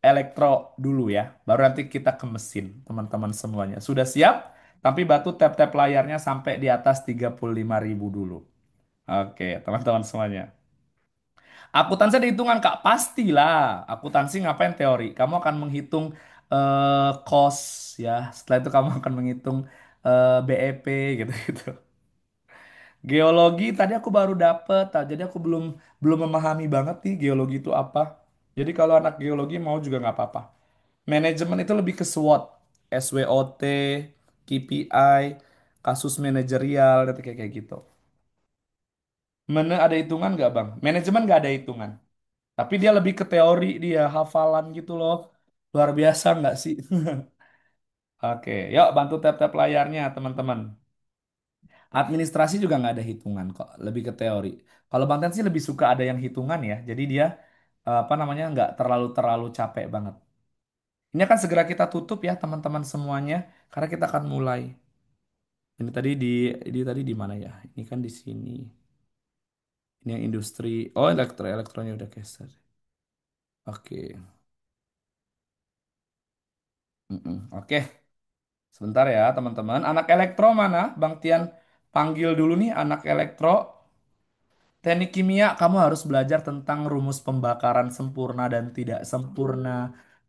elektro dulu ya, baru nanti kita ke mesin, teman-teman semuanya. Sudah siap? Tapi batu tap-tap layarnya sampai di atas 35.000 dulu. Oke, teman-teman semuanya. Akuntansi ada hitungan, Kak. Pastilah. Akuntansi ngapain teori? Kamu akan menghitung cost ya. Setelah itu kamu akan menghitung BEP gitu-gitu. Geologi tadi aku baru dapet, jadi aku belum belum memahami banget nih geologi itu apa. Jadi kalau anak geologi mau juga nggak apa-apa. Manajemen itu lebih ke SWOT, SWOT, KPI, kasus manajerial, dan kayak kayak gitu. Mana ada hitungan nggak bang? Manajemen nggak ada hitungan. Tapi dia lebih ke teori dia, hafalan gitu loh. Luar biasa nggak sih? Oke, yuk bantu tap-tap layarnya teman-teman. Administrasi juga nggak ada hitungan kok, lebih ke teori. Kalau Bang Ten sih lebih suka ada yang hitungan ya, jadi dia apa namanya nggak terlalu terlalu capek banget. Ini akan segera kita tutup ya teman-teman semuanya, karena kita akan mulai. Ini tadi di mana ya? Ini kan di sini. Ini yang industri. Oh, elektronya udah geser. Oke. Mm-mm. Oke. Sebentar ya teman-teman. Anak elektro mana? Bang Tian panggil dulu nih anak elektro. Teknik kimia, kamu harus belajar tentang rumus pembakaran sempurna dan tidak sempurna,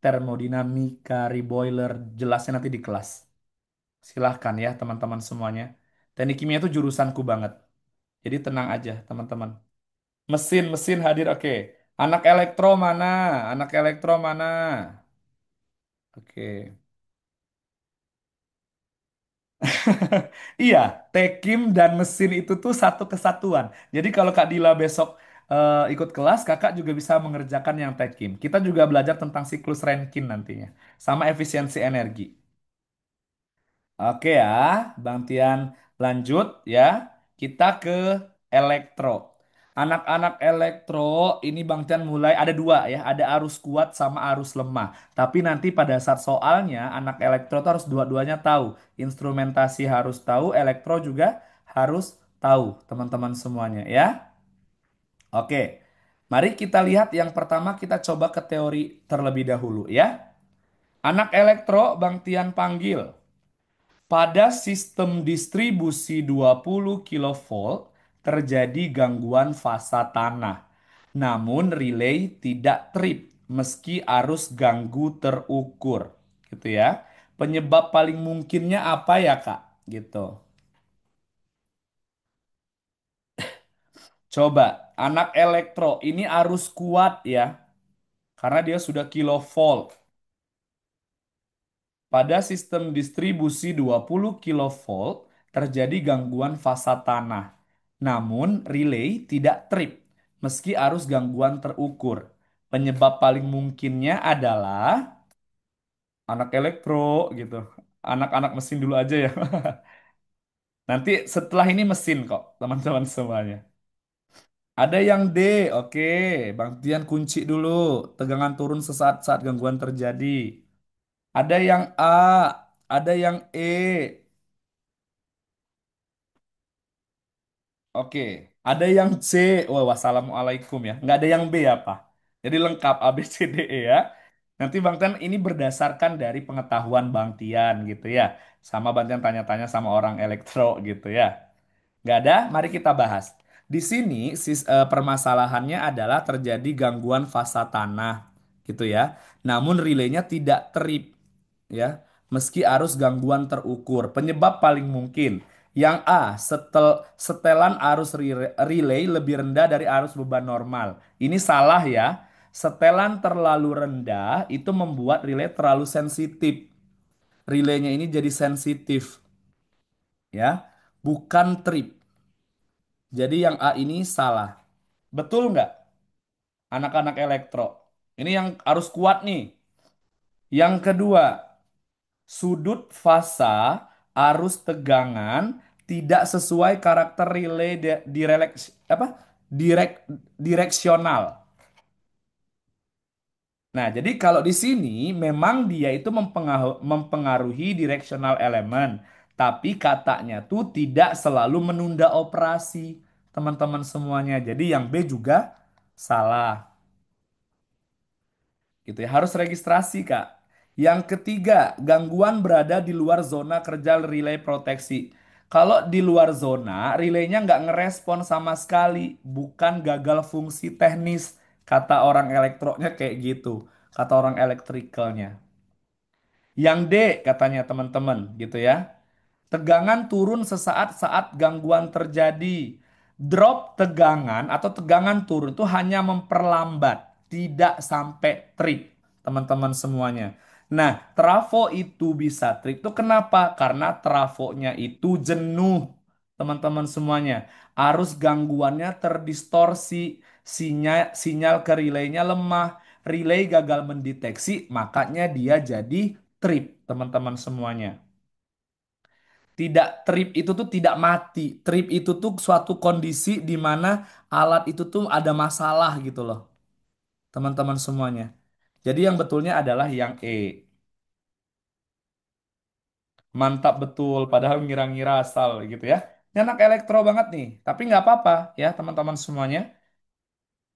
termodinamika, reboiler, jelasnya nanti di kelas. Silahkan ya teman-teman semuanya. Teknik kimia itu jurusanku banget. Jadi tenang aja teman-teman. Mesin hadir, oke. Anak elektro mana? Anak elektro mana? Oke. Iya, Tekim dan mesin itu tuh satu kesatuan. Jadi kalau Kak Dila besok ikut kelas, Kakak juga bisa mengerjakan yang Tekim. Kita juga belajar tentang siklus Rankine nantinya, sama efisiensi energi. Oke ya, Bang Tian lanjut ya. Kita ke elektro. Anak-anak elektro ini Bang Tian mulai ada dua ya, ada arus kuat sama arus lemah. Tapi nanti pada saat soalnya anak elektro tuh harus dua-duanya tahu. Instrumentasi harus tahu, elektro juga harus tahu, teman-teman semuanya ya. Oke. Mari kita lihat yang pertama kita coba ke teori terlebih dahulu ya. Anak elektro Bang Tian panggil. Pada sistem distribusi 20 kilovolt terjadi gangguan fasa tanah. Namun relay tidak trip meski arus ganggu terukur. Gitu ya. Penyebab paling mungkinnya apa ya, Kak? Gitu. Coba, anak elektro ini arus kuat ya, karena dia sudah kilovolt. Pada sistem distribusi 20 kilovolt terjadi gangguan fasa tanah. Namun relay tidak trip meski arus gangguan terukur. Penyebab paling mungkinnya adalah anak elektro gitu. Anak-anak mesin dulu aja ya. Nanti setelah ini mesin kok, teman-teman semuanya. Ada yang D, oke. Bang Tian kunci dulu. Tegangan turun sesaat saat gangguan terjadi. Ada yang A, ada yang E. Oke, ada yang C. Wah, wassalamualaikum ya. Nggak ada yang B apa? Jadi lengkap A, B, C, D, E ya. Nanti Bang Tian ini berdasarkan dari pengetahuan Bang Tian gitu ya. Sama Bang Tian tanya-tanya sama orang elektro gitu ya. Nggak ada? Mari kita bahas. Di sini permasalahannya adalah terjadi gangguan fasa tanah gitu ya. Namun relaynya tidak terip ya. Meski arus gangguan terukur. Penyebab paling mungkin yang A, setelan arus relay lebih rendah dari arus beban normal. Ini salah ya. Setelan terlalu rendah itu membuat relay terlalu sensitif. Relaynya ini jadi sensitif ya, bukan trip. Jadi yang A ini salah. Betul nggak? Anak-anak elektro. Ini yang harus kuat nih. Yang kedua, sudut fasa arus tegangan tidak sesuai karakter relay apa? Direk, direksional. Nah, jadi kalau di sini memang dia itu mempengaruhi directional element, tapi katanya tuh tidak selalu menunda operasi, teman-teman semuanya. Jadi yang B juga salah. Gitu ya. Harus registrasi, Kak. Yang ketiga, gangguan berada di luar zona kerja relay proteksi. Kalau di luar zona, relaynya nggak ngerespon sama sekali. Bukan gagal fungsi teknis. Kata orang elektronya kayak gitu. Kata orang elektrikalnya. Yang D katanya teman-teman gitu ya. Tegangan turun sesaat saat gangguan terjadi. Drop tegangan atau tegangan turun itu hanya memperlambat, tidak sampai trip, teman-teman semuanya. Nah, trafo itu bisa trip itu kenapa? Karena trafonya itu jenuh, teman-teman semuanya. Arus gangguannya terdistorsi, sinyal ke relaynya lemah, relay gagal mendeteksi, makanya dia jadi trip, teman-teman semuanya. Tidak, trip itu tuh tidak mati. Trip itu tuh suatu kondisi di mana alat itu tuh ada masalah gitu loh, teman-teman semuanya. Jadi yang betulnya adalah yang E. Mantap betul, padahal ngira-ngira asal gitu ya. Ini anak elektro banget nih, tapi nggak apa-apa ya teman-teman semuanya.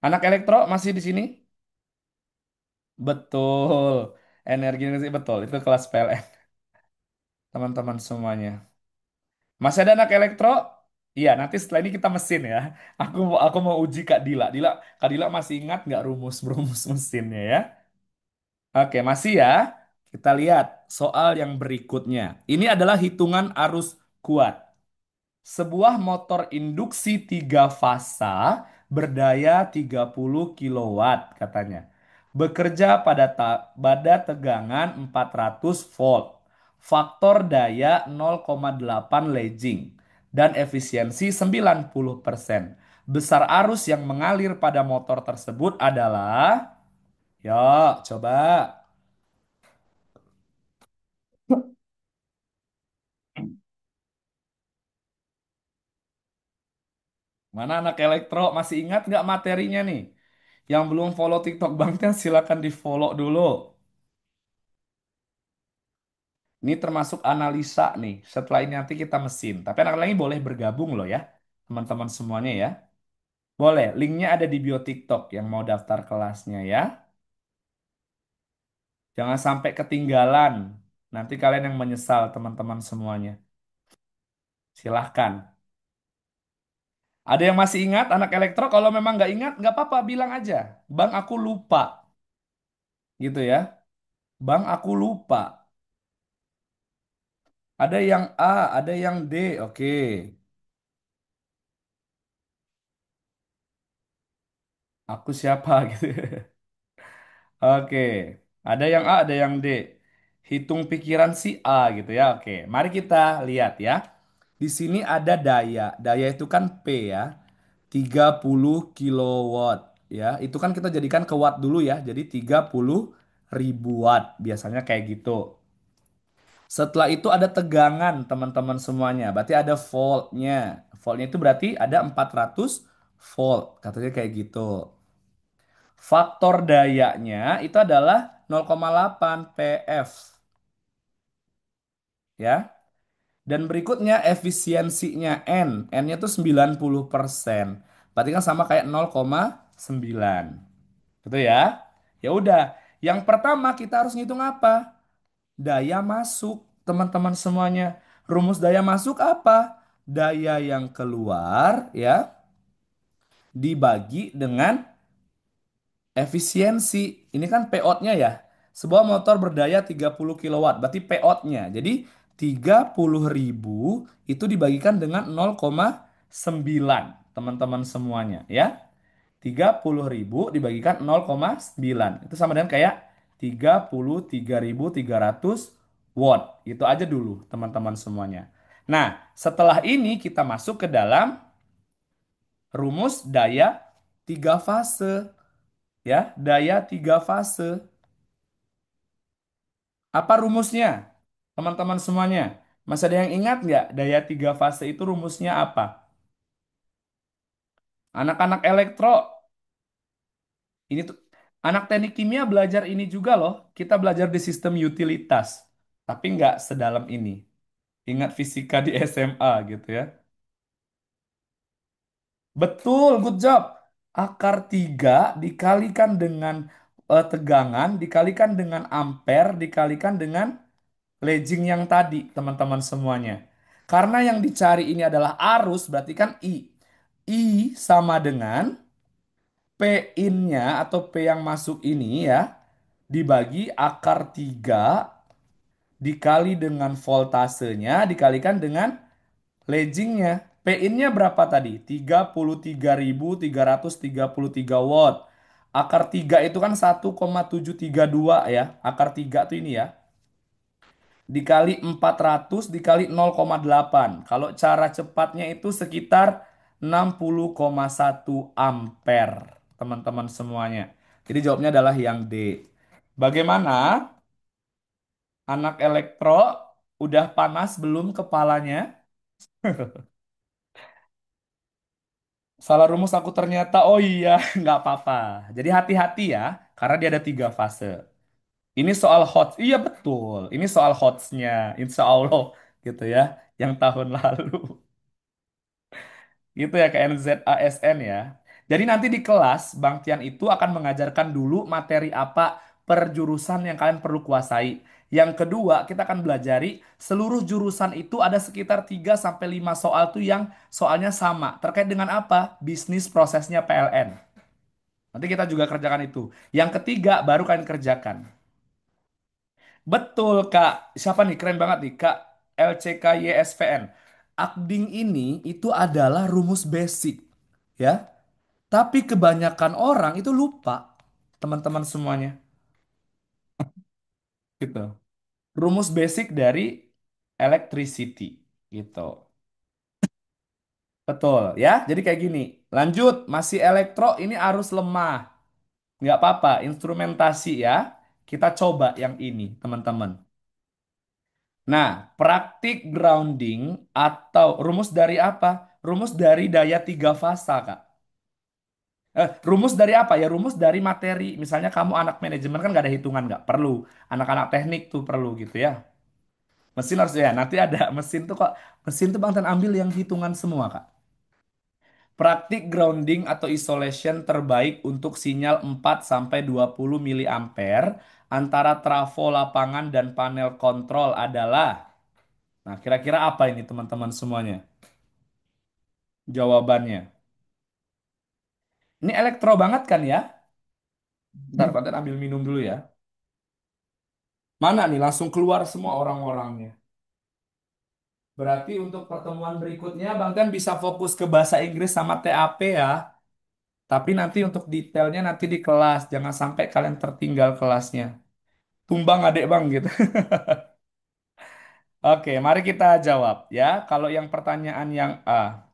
Anak elektro masih di sini? Betul. Energi betul, itu kelas PLN, teman-teman semuanya. Masih ada anak elektro? Iya, nanti setelah ini kita mesin ya. Aku mau uji Kak Dila. Kak Dila masih ingat nggak rumus-rumus mesinnya ya? Oke, masih ya. Kita lihat soal yang berikutnya. Ini adalah hitungan arus kuat. Sebuah motor induksi 3 fasa berdaya 30 kilowatt katanya. Bekerja pada tegangan 400 volt. Faktor daya 0,8 leading dan efisiensi 90%. Besar arus yang mengalir pada motor tersebut adalah, yuk coba. Mana anak elektro masih ingat nggak materinya nih? Yang belum follow TikTok Bang Tian silakan di follow dulu. Ini termasuk analisa nih. Setelah ini nanti kita mesin. Tapi anak lagi boleh bergabung loh ya. Teman-teman semuanya ya. Boleh. Linknya ada di bio TikTok yang mau daftar kelasnya ya. Jangan sampai ketinggalan. Nanti kalian yang menyesal teman-teman semuanya. Silahkan. Ada yang masih ingat anak elektro? Kalau memang nggak ingat, nggak apa-apa. Bilang aja. Bang, aku lupa. Gitu ya. Bang, aku lupa. Ada yang A, ada yang D. Oke. Aku siapa gitu. Oke, ada yang A, ada yang D. Hitung pikiran si A gitu ya. Oke, mari kita lihat ya. Di sini ada daya. Daya itu kan P ya. 30 kilowatt ya. Itu kan kita jadikan ke watt dulu ya. Jadi 30 ribu watt. Biasanya kayak gitu. Setelah itu ada tegangan teman-teman semuanya. Berarti ada voltnya. Voltnya itu berarti ada 400 volt. Katanya kayak gitu. Faktor dayanya itu adalah 0,8 PF ya. Dan berikutnya efisiensinya N. N-nya tuh 90%. Berarti kan sama kayak 0,9. Gitu ya. Ya udah, yang pertama kita harus ngitung apa? Daya masuk, teman-teman semuanya. Rumus daya masuk apa? Daya yang keluar ya dibagi dengan efisiensi. Ini kan PO-nya ya. Sebuah motor berdaya 30 kilowatt, berarti PO-nya. Jadi 30.000 itu dibagikan dengan 0,9, teman-teman semuanya ya. 30.000 dibagikan 0,9. Itu sama dengan kayak 33.300 watt. Itu aja dulu, teman-teman semuanya. Nah, setelah ini kita masuk ke dalam rumus daya tiga fase ya, daya tiga fase. Apa rumusnya? Teman-teman semuanya, masih ada yang ingat nggak daya tiga fase itu rumusnya apa? Anak-anak elektro, ini tuh anak teknik kimia belajar ini juga loh. Kita belajar di sistem utilitas, tapi nggak sedalam ini. Ingat fisika di SMA gitu ya. Betul, good job. Akar 3 dikalikan dengan tegangan, dikalikan dengan ampere, dikalikan dengan Legging yang tadi, teman-teman semuanya. Karena yang dicari ini adalah arus, berarti kan I. I sama dengan P in-nya atau P yang masuk ini ya, dibagi akar 3 dikali dengan voltasenya, dikalikan dengan leggingnya. P in-nya berapa tadi? 33.333 watt. Akar 3 itu kan 1,732 ya. Akar 3 tuh ini ya. Dikali 400 dikali 0,8. Kalau cara cepatnya itu sekitar 60,1 ampere, teman-teman semuanya. Jadi jawabnya adalah yang D. Bagaimana? Anak elektro udah panas belum kepalanya? Salah rumus aku ternyata. Oh iya, nggak apa-apa. Jadi hati-hati ya, karena dia ada tiga fase. Ini soal hot. Iya betul. Ini soal hotsnya. Insya Allah gitu ya. Yang tahun lalu. Gitu ya ke NZASN ya. Jadi nanti di kelas Bang Tian itu akan mengajarkan dulu materi apa per jurusan yang kalian perlu kuasai. Yang kedua, kita akan belajari seluruh jurusan itu ada sekitar 3 sampai 5 soal tuh yang soalnya sama. Terkait dengan apa? Bisnis prosesnya PLN. Nanti kita juga kerjakan itu. Yang ketiga baru kalian kerjakan. Betul Kak. Siapa nih? Keren banget nih Kak. LCKYSVN. Akding ini itu adalah rumus basic ya. Tapi kebanyakan orang itu lupa, teman-teman semuanya. Gitu. Rumus basic dari electricity, gitu. Betul, ya. Jadi kayak gini. Lanjut, masih elektro, ini arus lemah. Nggak apa-apa, instrumentasi ya. Kita coba yang ini, teman-teman. Nah, praktik grounding atau rumus dari apa? Rumus dari daya tiga fasa, Kak. Rumus dari apa ya? Rumus dari materi. Misalnya kamu anak manajemen kan nggak ada hitungan, nggak perlu. Anak-anak teknik tuh perlu gitu ya. Mesin harus ya. Nanti ada mesin tuh kok. Mesin tuh Bang Tan ambil yang hitungan semua Kak. Praktik grounding atau isolation terbaik untuk sinyal 4 sampai 20 miliampere antara trafo lapangan dan panel kontrol adalah. Nah, kira-kira apa ini teman-teman semuanya? Jawabannya. Ini elektro banget kan ya? Bentar, Bang Tan ambil minum dulu ya. Mana nih langsung keluar semua orang-orangnya. Berarti untuk pertemuan berikutnya Bang Tian bisa fokus ke bahasa Inggris sama TAP ya. Tapi nanti untuk detailnya nanti di kelas. Jangan sampai kalian tertinggal kelasnya. Tumbang adek Bang gitu. Oke, mari kita jawab ya. Kalau yang pertanyaan yang A.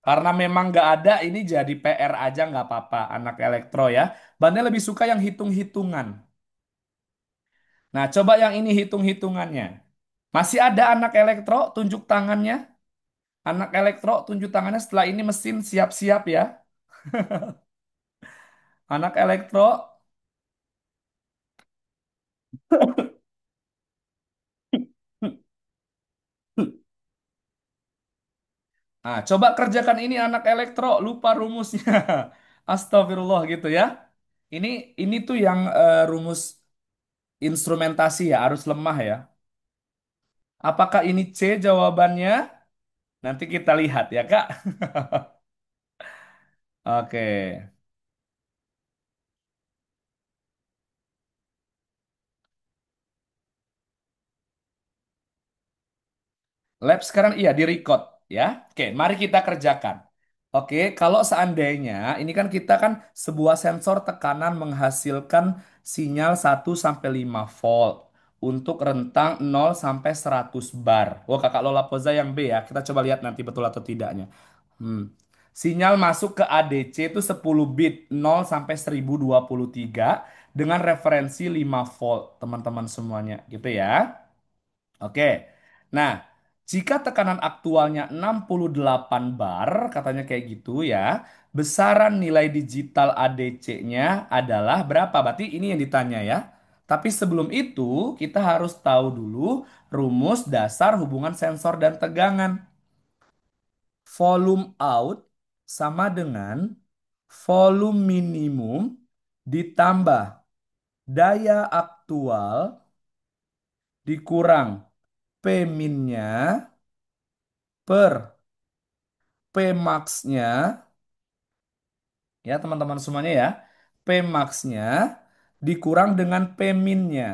Karena memang nggak ada, ini jadi PR aja nggak apa-apa. Anak elektro ya. Bang Tian lebih suka yang hitung-hitungan. Nah, coba yang ini hitung-hitungannya. Masih ada anak elektro, tunjuk tangannya. Anak elektro, tunjuk tangannya setelah ini mesin siap-siap ya. Anak elektro. Nah, coba kerjakan ini anak elektro, lupa rumusnya. Astagfirullah gitu ya. Ini ini tuh yang rumus instrumentasi ya, arus lemah ya. Apakah ini C jawabannya? Nanti kita lihat ya, Kak. Oke. Lab sekarang iya di record ya. Oke, mari kita kerjakan. Oke, kalau seandainya ini kan kita kan sebuah sensor tekanan menghasilkan sinyal 1 sampai 5 volt untuk rentang 0 sampai 100 bar. Wah, Kakak Lola Poza yang B ya. Kita coba lihat nanti betul atau tidaknya. Hmm. Sinyal masuk ke ADC itu 10 bit 0 sampai 1023 dengan referensi 5 volt, teman-teman semuanya, gitu ya. Oke. Nah, jika tekanan aktualnya 68 bar, katanya kayak gitu ya, besaran nilai digital ADC-nya adalah berapa? Berarti ini yang ditanya ya. Tapi sebelum itu, kita harus tahu dulu rumus dasar hubungan sensor dan tegangan. Volume out sama dengan volume minimum ditambah daya aktual dikurang P minnya per P max-nya, ya teman-teman semuanya ya. P max-nya dikurang dengan P min-nya.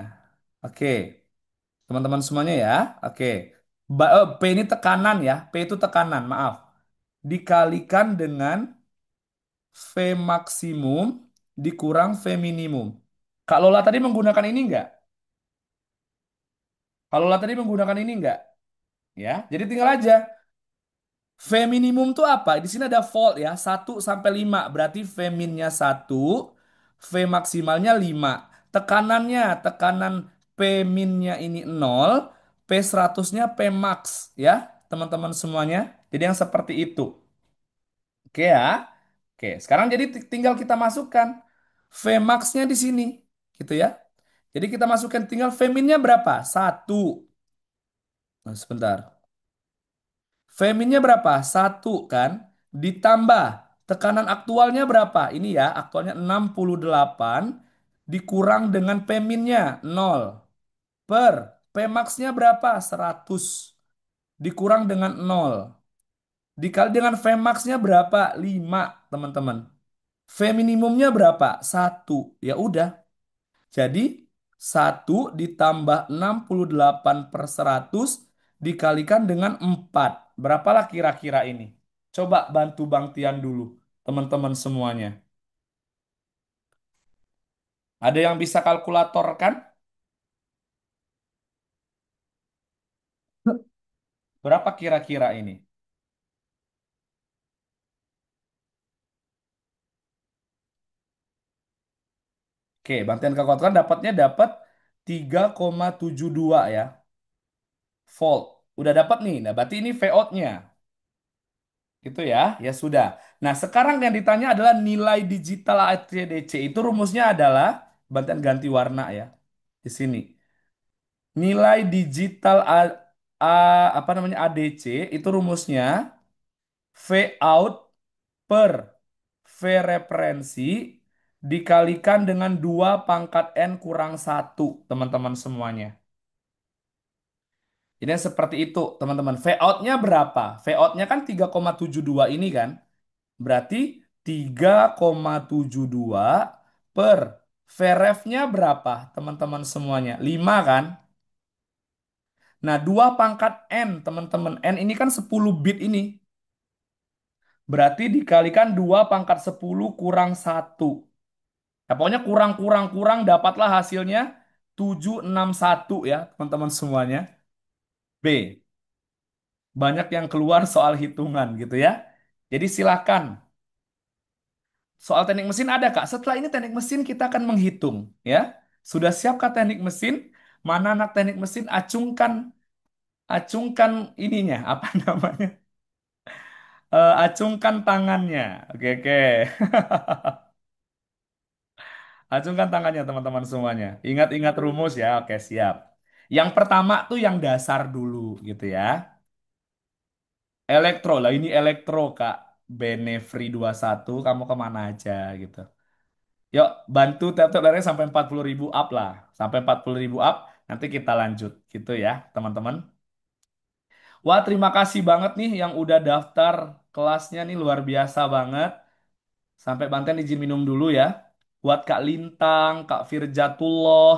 Oke, teman-teman semuanya ya. Oke. P ini tekanan ya. P itu tekanan, maaf. Dikalikan dengan V maksimum dikurang V minimum. Kak Lola tadi menggunakan ini enggak? Kak Lola tadi menggunakan ini enggak? Ya, jadi tinggal aja. V minimum tuh apa? Di sini ada volt ya, 1 sampai 5. Berarti V minnya 1, V maksimalnya 5. Tekanannya, tekanan P minnya ini 0, P 100-nya P max ya, teman-teman semuanya. Jadi yang seperti itu. Oke ya. Oke, sekarang jadi tinggal kita masukkan V max-nya di sini, gitu ya. Jadi kita masukkan tinggal V min-nya berapa? 1. Nah, sebentar. Feminnya berapa? Satu kan? Ditambah tekanan aktualnya berapa? Ini ya, aktualnya 68 dikurang dengan Pminnya 0 per Pmaxnya berapa? 100 dikurang dengan 0 dikali dengan Vmaxnya berapa? 5 teman-teman. V minimumnya berapa? Satu. Ya udah. Jadi 1 ditambah 68 per 100 dikalikan dengan 4. Berapalah kira-kira ini? Coba bantu Bang Tian dulu, teman-teman semuanya. Ada yang bisa kalkulator kan? Berapa kira-kira ini? Oke, Bang Tian kalkulator dapatnya dapat 3,72 ya, volt. Udah dapat nih. Nah, berarti ini VO-nya. Gitu ya. Ya sudah. Nah, sekarang yang ditanya adalah nilai digital ACDC. Itu rumusnya adalah, Banten ganti warna ya. Di sini. Nilai digital apa namanya ADC itu rumusnya V out per V referensi dikalikan dengan 2 pangkat N kurang 1, teman-teman semuanya. Ini seperti itu, teman-teman. V out-nya berapa? V out-nya kan 3,72 ini kan. Berarti 3,72 per VREF-nya berapa, teman-teman semuanya? 5 kan? Nah, 2 pangkat N, teman-teman. N ini kan 10 bit ini. Berarti dikalikan 2 pangkat 10 kurang 1. Ya, pokoknya kurang-kurang-kurang dapatlah hasilnya 761 ya, teman-teman semuanya. B. Banyak yang keluar soal hitungan gitu ya. Jadi silakan. Soal teknik mesin ada, Kak. Setelah ini teknik mesin kita akan menghitung, ya. Sudah siapkah teknik mesin? Mana anak teknik mesin? Acungkan ininya, apa namanya? Acungkan tangannya. Oke, oke. Acungkan tangannya teman-teman semuanya. Ingat-ingat rumus ya. Oke, siap. Yang pertama tuh yang dasar dulu gitu ya. Elektro lah, ini elektro Kak. Benefri 21, kamu kemana aja gitu. Yuk, bantu tap-tap layarnya sampai 40.000 up lah. Sampai 40.000 up, nanti kita lanjut gitu ya, teman-teman. Wah, terima kasih banget nih yang udah daftar kelasnya nih luar biasa banget. Sampai Banten izin minum dulu ya. Buat Kak Lintang, Kak Firjatullah,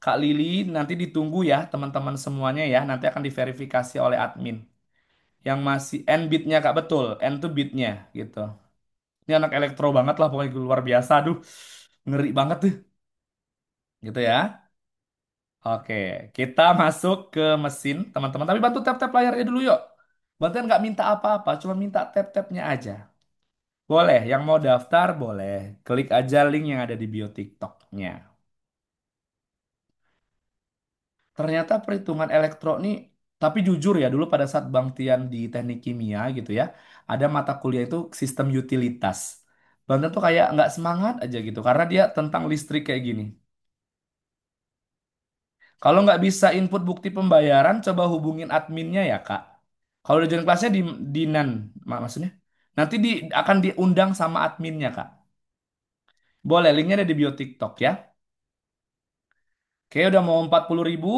Kak Lili, nanti ditunggu ya teman-teman semuanya ya. Nanti akan diverifikasi oleh admin. Yang masih N bitnya Kak, betul. N tuh bitnya gitu. Ini anak elektro banget lah pokoknya luar biasa. Aduh, ngeri banget tuh. Gitu ya. Oke, kita masuk ke mesin teman-teman. Tapi bantu tap-tap layarnya dulu yuk. Bantuan nggak minta apa-apa, cuma minta tap-tapnya aja. Boleh, yang mau daftar boleh. Klik aja link yang ada di bio TikToknya. Ternyata perhitungan elektro nih, tapi jujur ya, dulu pada saat Bang Tian di teknik kimia gitu ya, ada mata kuliah itu sistem utilitas. Bang Tian tuh kayak nggak semangat aja gitu, karena dia tentang listrik kayak gini. Kalau nggak bisa input bukti pembayaran, coba hubungin adminnya ya, Kak. Kalau udah join kelasnya di NAN, maksudnya. Nanti akan diundang sama adminnya, Kak. Boleh, linknya ada di bio TikTok ya. Oke, udah mau 40.000.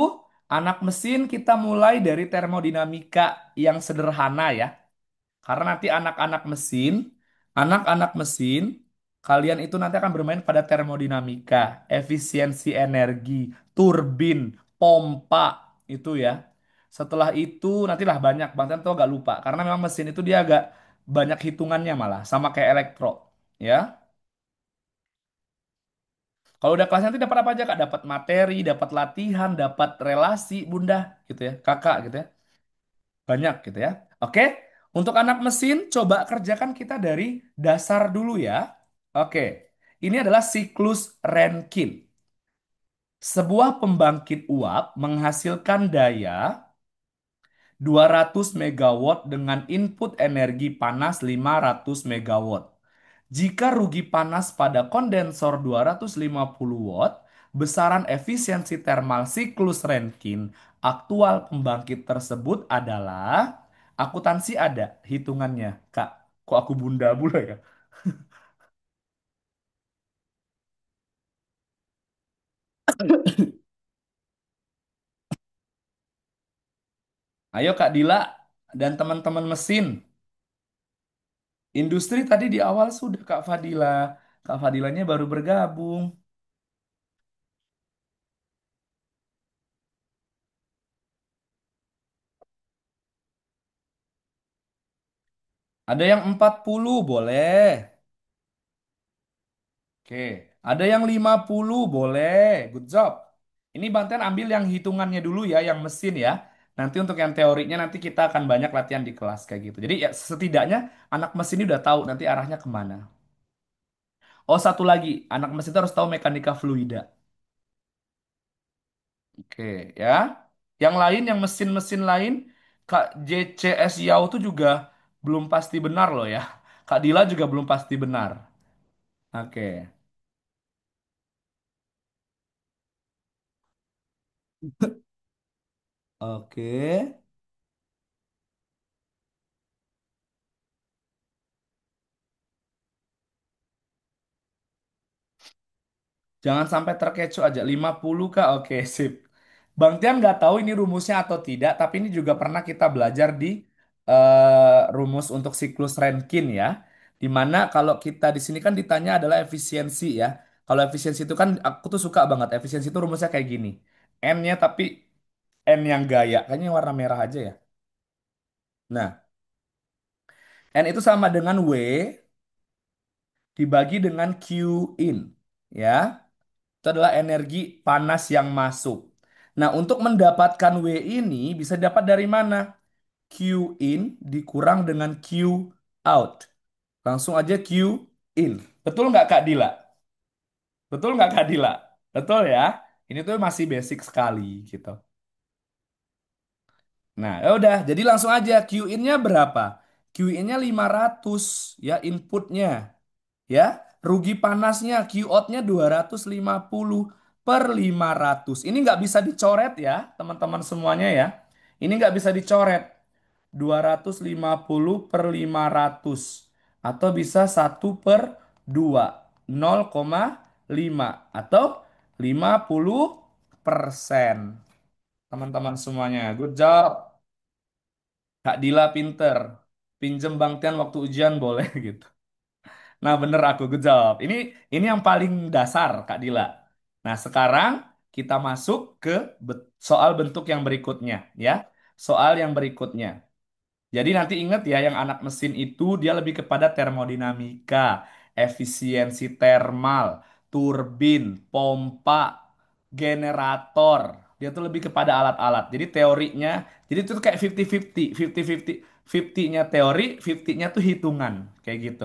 Anak mesin kita mulai dari termodinamika yang sederhana ya. Karena nanti anak-anak mesin, kalian itu nanti akan bermain pada termodinamika, efisiensi energi, turbin, pompa, itu ya. Setelah itu nantilah banyak, Bang tuh agak lupa. Karena memang mesin itu dia agak banyak hitungannya malah, sama kayak elektro. Ya, kalau udah kelas nanti dapat apa aja Kak? Dapat materi, dapat latihan, dapat relasi, bunda, gitu ya, kakak gitu ya. Banyak gitu ya. Oke, untuk anak mesin coba kerjakan kita dari dasar dulu ya. Oke, ini adalah siklus Rankine. Sebuah pembangkit uap menghasilkan daya 200 megawatt dengan input energi panas 500 megawatt. Jika rugi panas pada kondensor 250 watt, besaran efisiensi termal siklus Rankine aktual pembangkit tersebut adalah akuntansi ada hitungannya, Kak. Kok aku bunda-bunda ya? Ayo Kak Dila dan teman-teman mesin. Industri tadi di awal sudah Kak Fadila. Kak Fadilanya baru bergabung. Ada yang 40 boleh. Oke, ada yang 50 boleh. Good job. Ini Banten ambil yang hitungannya dulu ya, yang mesin ya. Nanti untuk yang teorinya nanti kita akan banyak latihan di kelas kayak gitu. Jadi ya setidaknya anak mesin ini udah tahu nanti arahnya kemana. Oh satu lagi, anak mesin itu harus tahu mekanika fluida. Oke ya. Yang lain, yang mesin-mesin lain, Kak JCS Yao itu juga belum pasti benar loh ya. Kak Dila juga belum pasti benar. Oke. Oke. Jangan sampai terkecoh aja. 50 Kak. Oke, sip. Bang Tian nggak tahu ini rumusnya atau tidak, tapi ini juga pernah kita belajar di rumus untuk siklus Rankine ya. Dimana kalau kita di sini kan ditanya adalah efisiensi ya. Kalau efisiensi itu kan aku tuh suka banget. Efisiensi itu rumusnya kayak gini. N-nya tapi N yang gaya. Kayaknya yang warna merah aja ya. Nah, N itu sama dengan W dibagi dengan Q in. Ya. Itu adalah energi panas yang masuk. Nah, untuk mendapatkan W ini bisa dapat dari mana? Q in dikurang dengan Q out. Langsung aja Q in. Betul nggak Kak Dila? Betul nggak Kak Dila? Betul ya? Ini tuh masih basic sekali gitu. Nah, ya udah. Jadi langsung aja Q in-nya berapa? QE-nya 500 ya inputnya. Ya, rugi panasnya Q-out-nya 250 per 500. Ini nggak bisa dicoret ya, teman-teman semuanya ya. Ini nggak bisa dicoret. 250 per 500. Atau bisa 1/2. 0,5. Atau 50%. Teman-teman semuanya. Good job. Kak Dila pinter. Pinjem Bang Tian waktu ujian boleh gitu. Nah, bener aku good job. Ini yang paling dasar, Kak Dila. Nah, sekarang kita masuk ke soal bentuk yang berikutnya, ya. Soal yang berikutnya. Jadi nanti ingat ya, yang anak mesin itu dia lebih kepada termodinamika, efisiensi termal, turbin, pompa, generator. Dia tuh lebih kepada alat-alat. Jadi teorinya, jadi itu tuh kayak 50-50, 50-50, 50-nya teori, 50-nya tuh hitungan, kayak gitu.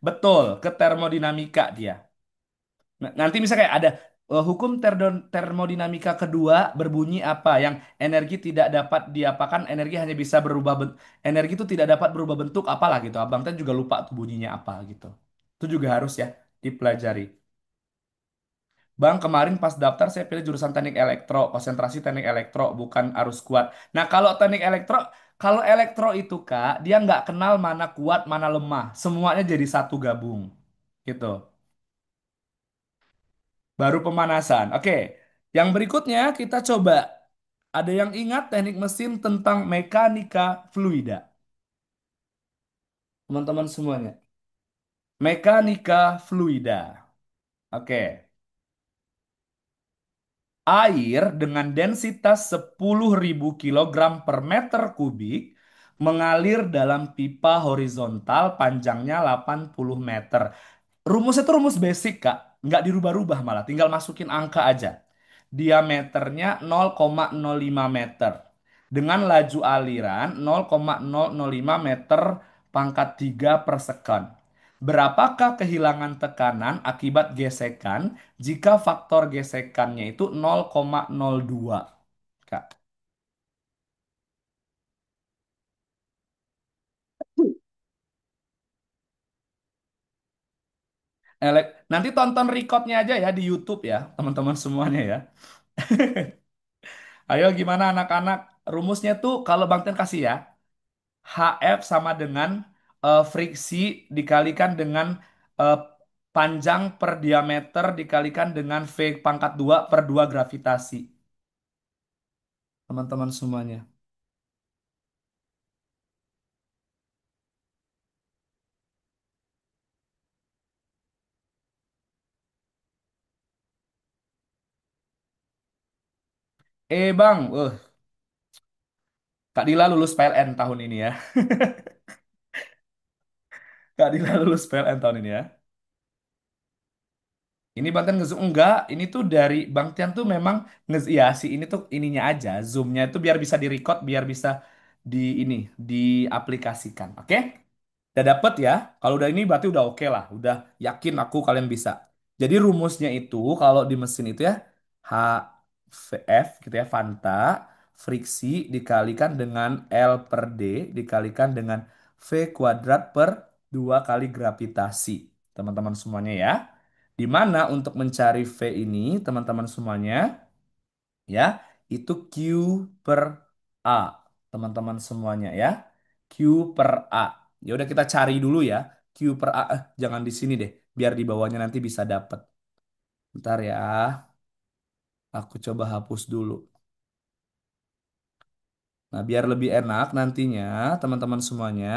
Betul, ke termodinamika dia. Nanti misalnya kayak ada hukum termodinamika kedua berbunyi apa yang energi tidak dapat diapakan, energi hanya bisa berubah energi itu tidak dapat berubah bentuk apalah gitu. Abang kan juga lupa tuh bunyinya apa gitu. Itu juga harus ya dipelajari. Bang, kemarin pas daftar saya pilih jurusan teknik elektro, konsentrasi teknik elektro, bukan arus kuat. Nah, kalau elektro itu Kak, dia nggak kenal mana kuat, mana lemah. Semuanya jadi satu gabung. Gitu. Baru pemanasan. Oke, yang berikutnya kita coba. Ada yang ingat teknik mesin tentang mekanika fluida? Teman-teman semuanya. Mekanika fluida. Oke. Air dengan densitas 10.000 kilogram per meter kubik mengalir dalam pipa horizontal panjangnya 80 meter. Rumusnya itu rumus basic, Kak. Nggak dirubah-rubah malah. Tinggal masukin angka aja. Diameternya 0,05 meter. Dengan laju aliran 0,005 meter pangkat 3 per sekon. Berapakah kehilangan tekanan akibat gesekan jika faktor gesekannya itu 0,02, Kak? Nanti tonton recordnya aja ya di YouTube ya, teman-teman semuanya ya. Ayo gimana anak-anak? Rumusnya tuh kalau Bang Ten kasih ya, HF sama dengan friksi dikalikan dengan eh, panjang per diameter dikalikan dengan V pangkat 2 per 2 gravitasi. Teman-teman semuanya. Bang, Kak Dila lulus PLN tahun ini ya. Kak Dila lulus PLN tahun ini ya. Ini Bang Tian ngezoom enggak? Ini tuh dari Bang Tian tuh memang ya si ini tuh ininya aja, zoomnya itu biar bisa direcord, biar bisa di ini diaplikasikan. Oke? Udah dapet ya. Kalau udah ini berarti udah oke lah. Udah yakin aku kalian bisa. Jadi rumusnya itu kalau di mesin itu ya HF gitu ya Fanta friksi dikalikan dengan L per D dikalikan dengan V kuadrat per 2 kali gravitasi. Teman-teman semuanya ya. Di mana untuk mencari V ini teman-teman semuanya ya itu Q per A teman-teman semuanya ya Q per A ya udah kita cari dulu ya Q per A jangan di sini deh biar di bawahnya nanti bisa dapet ntar ya aku coba hapus dulu nah biar lebih enak nantinya teman-teman semuanya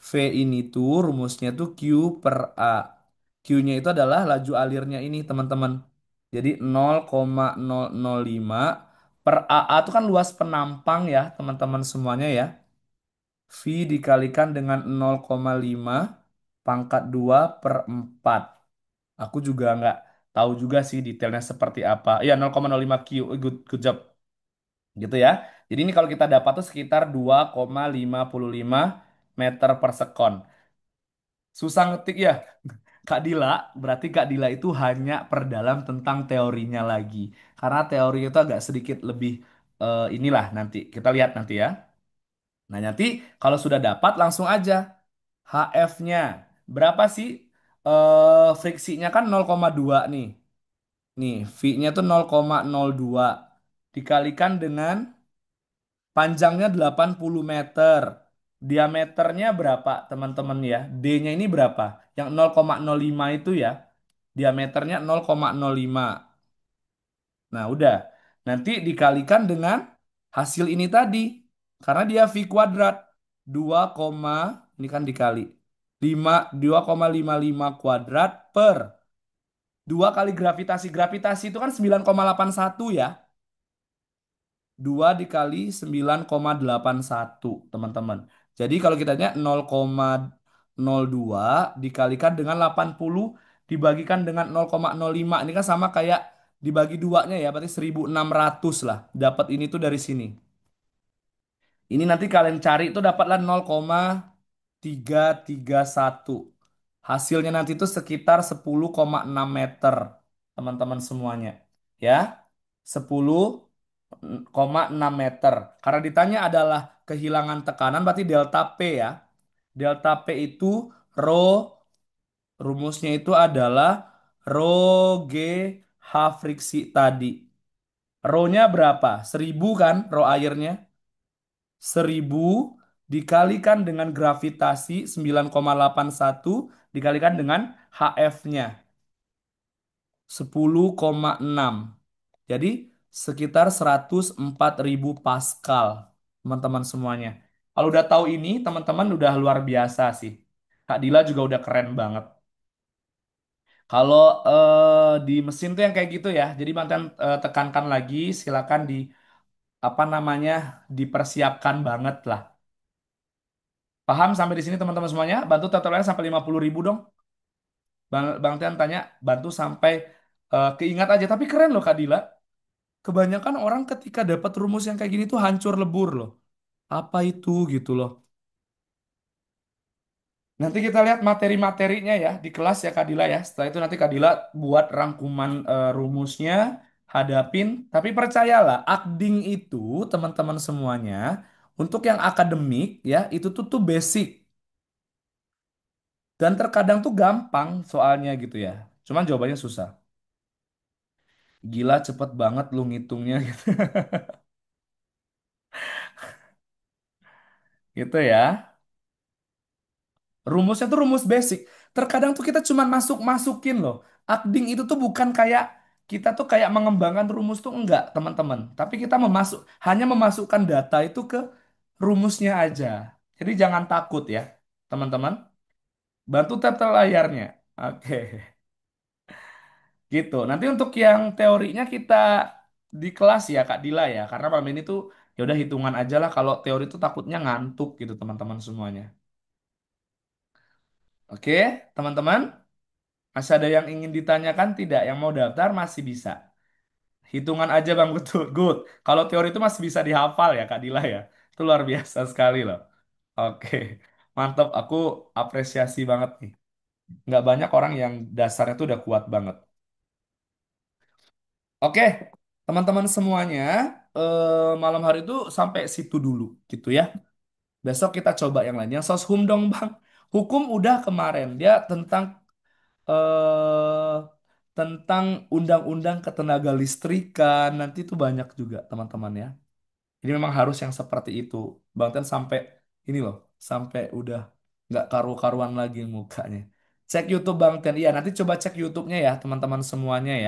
V ini tuh rumusnya tuh Q per A Q-nya itu adalah laju alirnya ini teman-teman jadi 0,005 per AA itu kan luas penampang ya teman-teman semuanya ya. V dikalikan dengan 0,5 pangkat 2 per 4. Aku juga nggak tahu juga sih detailnya seperti apa. Iya 0,05 Q, good, good job. Gitu ya. Jadi ini kalau kita dapat tuh sekitar 2,55 meter per sekon. Susah ngetik ya. Kak Dila, berarti Kak Dila itu hanya perdalam tentang teorinya lagi. Karena teori itu agak sedikit lebih inilah nanti. Kita lihat nanti ya. Nah, nanti kalau sudah dapat langsung aja HF-nya. Berapa sih? Friksinya kan 0,2 nih. Nih, V-nya tuh 0,02 dikalikan dengan panjangnya 80 meter. Diameternya berapa, teman-teman ya? D-nya ini berapa? Yang 0,05 itu ya. Diameternya 0,05. Nah, udah. Nanti dikalikan dengan hasil ini tadi. Karena dia V kuadrat. 2, ini kan dikali. 2,55 kuadrat per 2 kali gravitasi. Gravitasi itu kan 9,81 ya. 2 dikali 9,81 teman-teman. Jadi kalau kita lihat 0,02 dikalikan dengan 80 dibagikan dengan 0,05. Ini kan sama kayak dibagi duanya ya, berarti 1.600 lah. Dapat ini tuh dari sini. Ini nanti kalian cari itu dapatlah 0,331. Hasilnya nanti itu sekitar 10,6 meter, teman-teman semuanya. Ya, 10,6 meter. Karena ditanya adalah kehilangan tekanan, berarti delta P ya. Delta P itu rho, rumusnya itu adalah rho G H friksi tadi. Rho-nya berapa? 1.000 kan, rho airnya. 1.000 dikalikan dengan gravitasi 9,81 dikalikan dengan HF-nya 10,6. Jadi sekitar 104.000 Pascal, teman-teman semuanya. Kalau udah tahu ini, teman-teman udah luar biasa sih. Kak Dila juga udah keren banget. Kalau di mesin tuh yang kayak gitu ya. Jadi mantan tekankan lagi, silakan di apa namanya dipersiapkan banget lah. Paham sampai di sini teman-teman semuanya? Bantu totalnya sampai 50.000 dong. Bang Tian tanya, bantu sampai keingat aja. Tapi keren loh Kak Dila. Kebanyakan orang ketika dapat rumus yang kayak gini tuh hancur lebur loh. Apa itu gitu loh. Nanti kita lihat materi-materinya ya di kelas ya Kak Dila ya. Setelah itu nanti Kak Dila buat rangkuman rumusnya, hadapin. Tapi percayalah, akding itu teman-teman semuanya, untuk yang akademik ya, itu tuh basic. Dan terkadang tuh gampang soalnya gitu ya. Cuman jawabannya susah. Gila cepet banget lu ngitungnya gitu. Gitu ya. Rumusnya tuh rumus basic. Terkadang tuh kita cuman masuk-masukin loh. Akding itu tuh bukan kayak kita tuh kayak mengembangkan rumus tuh enggak, teman-teman. Tapi kita hanya memasukkan data itu ke rumusnya aja. Jadi jangan takut ya, teman-teman. Bantu tap layarnya. Oke, gitu. Nanti untuk yang teorinya kita di kelas ya, Kak Dila ya. Karena malam ini tuh ya udah hitungan aja lah. Kalau teori tuh takutnya ngantuk gitu, teman-teman semuanya. Oke, teman-teman. Masih ada yang ingin ditanyakan tidak? Yang mau daftar masih bisa. Hitungan aja Bang betul. Good. Kalau teori itu masih bisa dihafal ya Kak Dila ya. Itu luar biasa sekali loh. Oke. Mantap. Aku apresiasi banget nih. Nggak banyak orang yang dasarnya tuh udah kuat banget. Oke. Teman-teman semuanya. Malam hari itu sampai situ dulu. Gitu ya. Besok kita coba yang lain. Yang soshum dong Bang. Hukum udah kemarin. Dia eh tentang undang-undang ketenaga listrikan nanti itu banyak juga teman-teman ya. Ini memang harus yang seperti itu. Bang Ten sampai ini loh, sampai udah nggak karu-karuan lagi mukanya. Cek YouTube Bang Ten. Iya, nanti coba cek YouTube-nya ya teman-teman semuanya ya.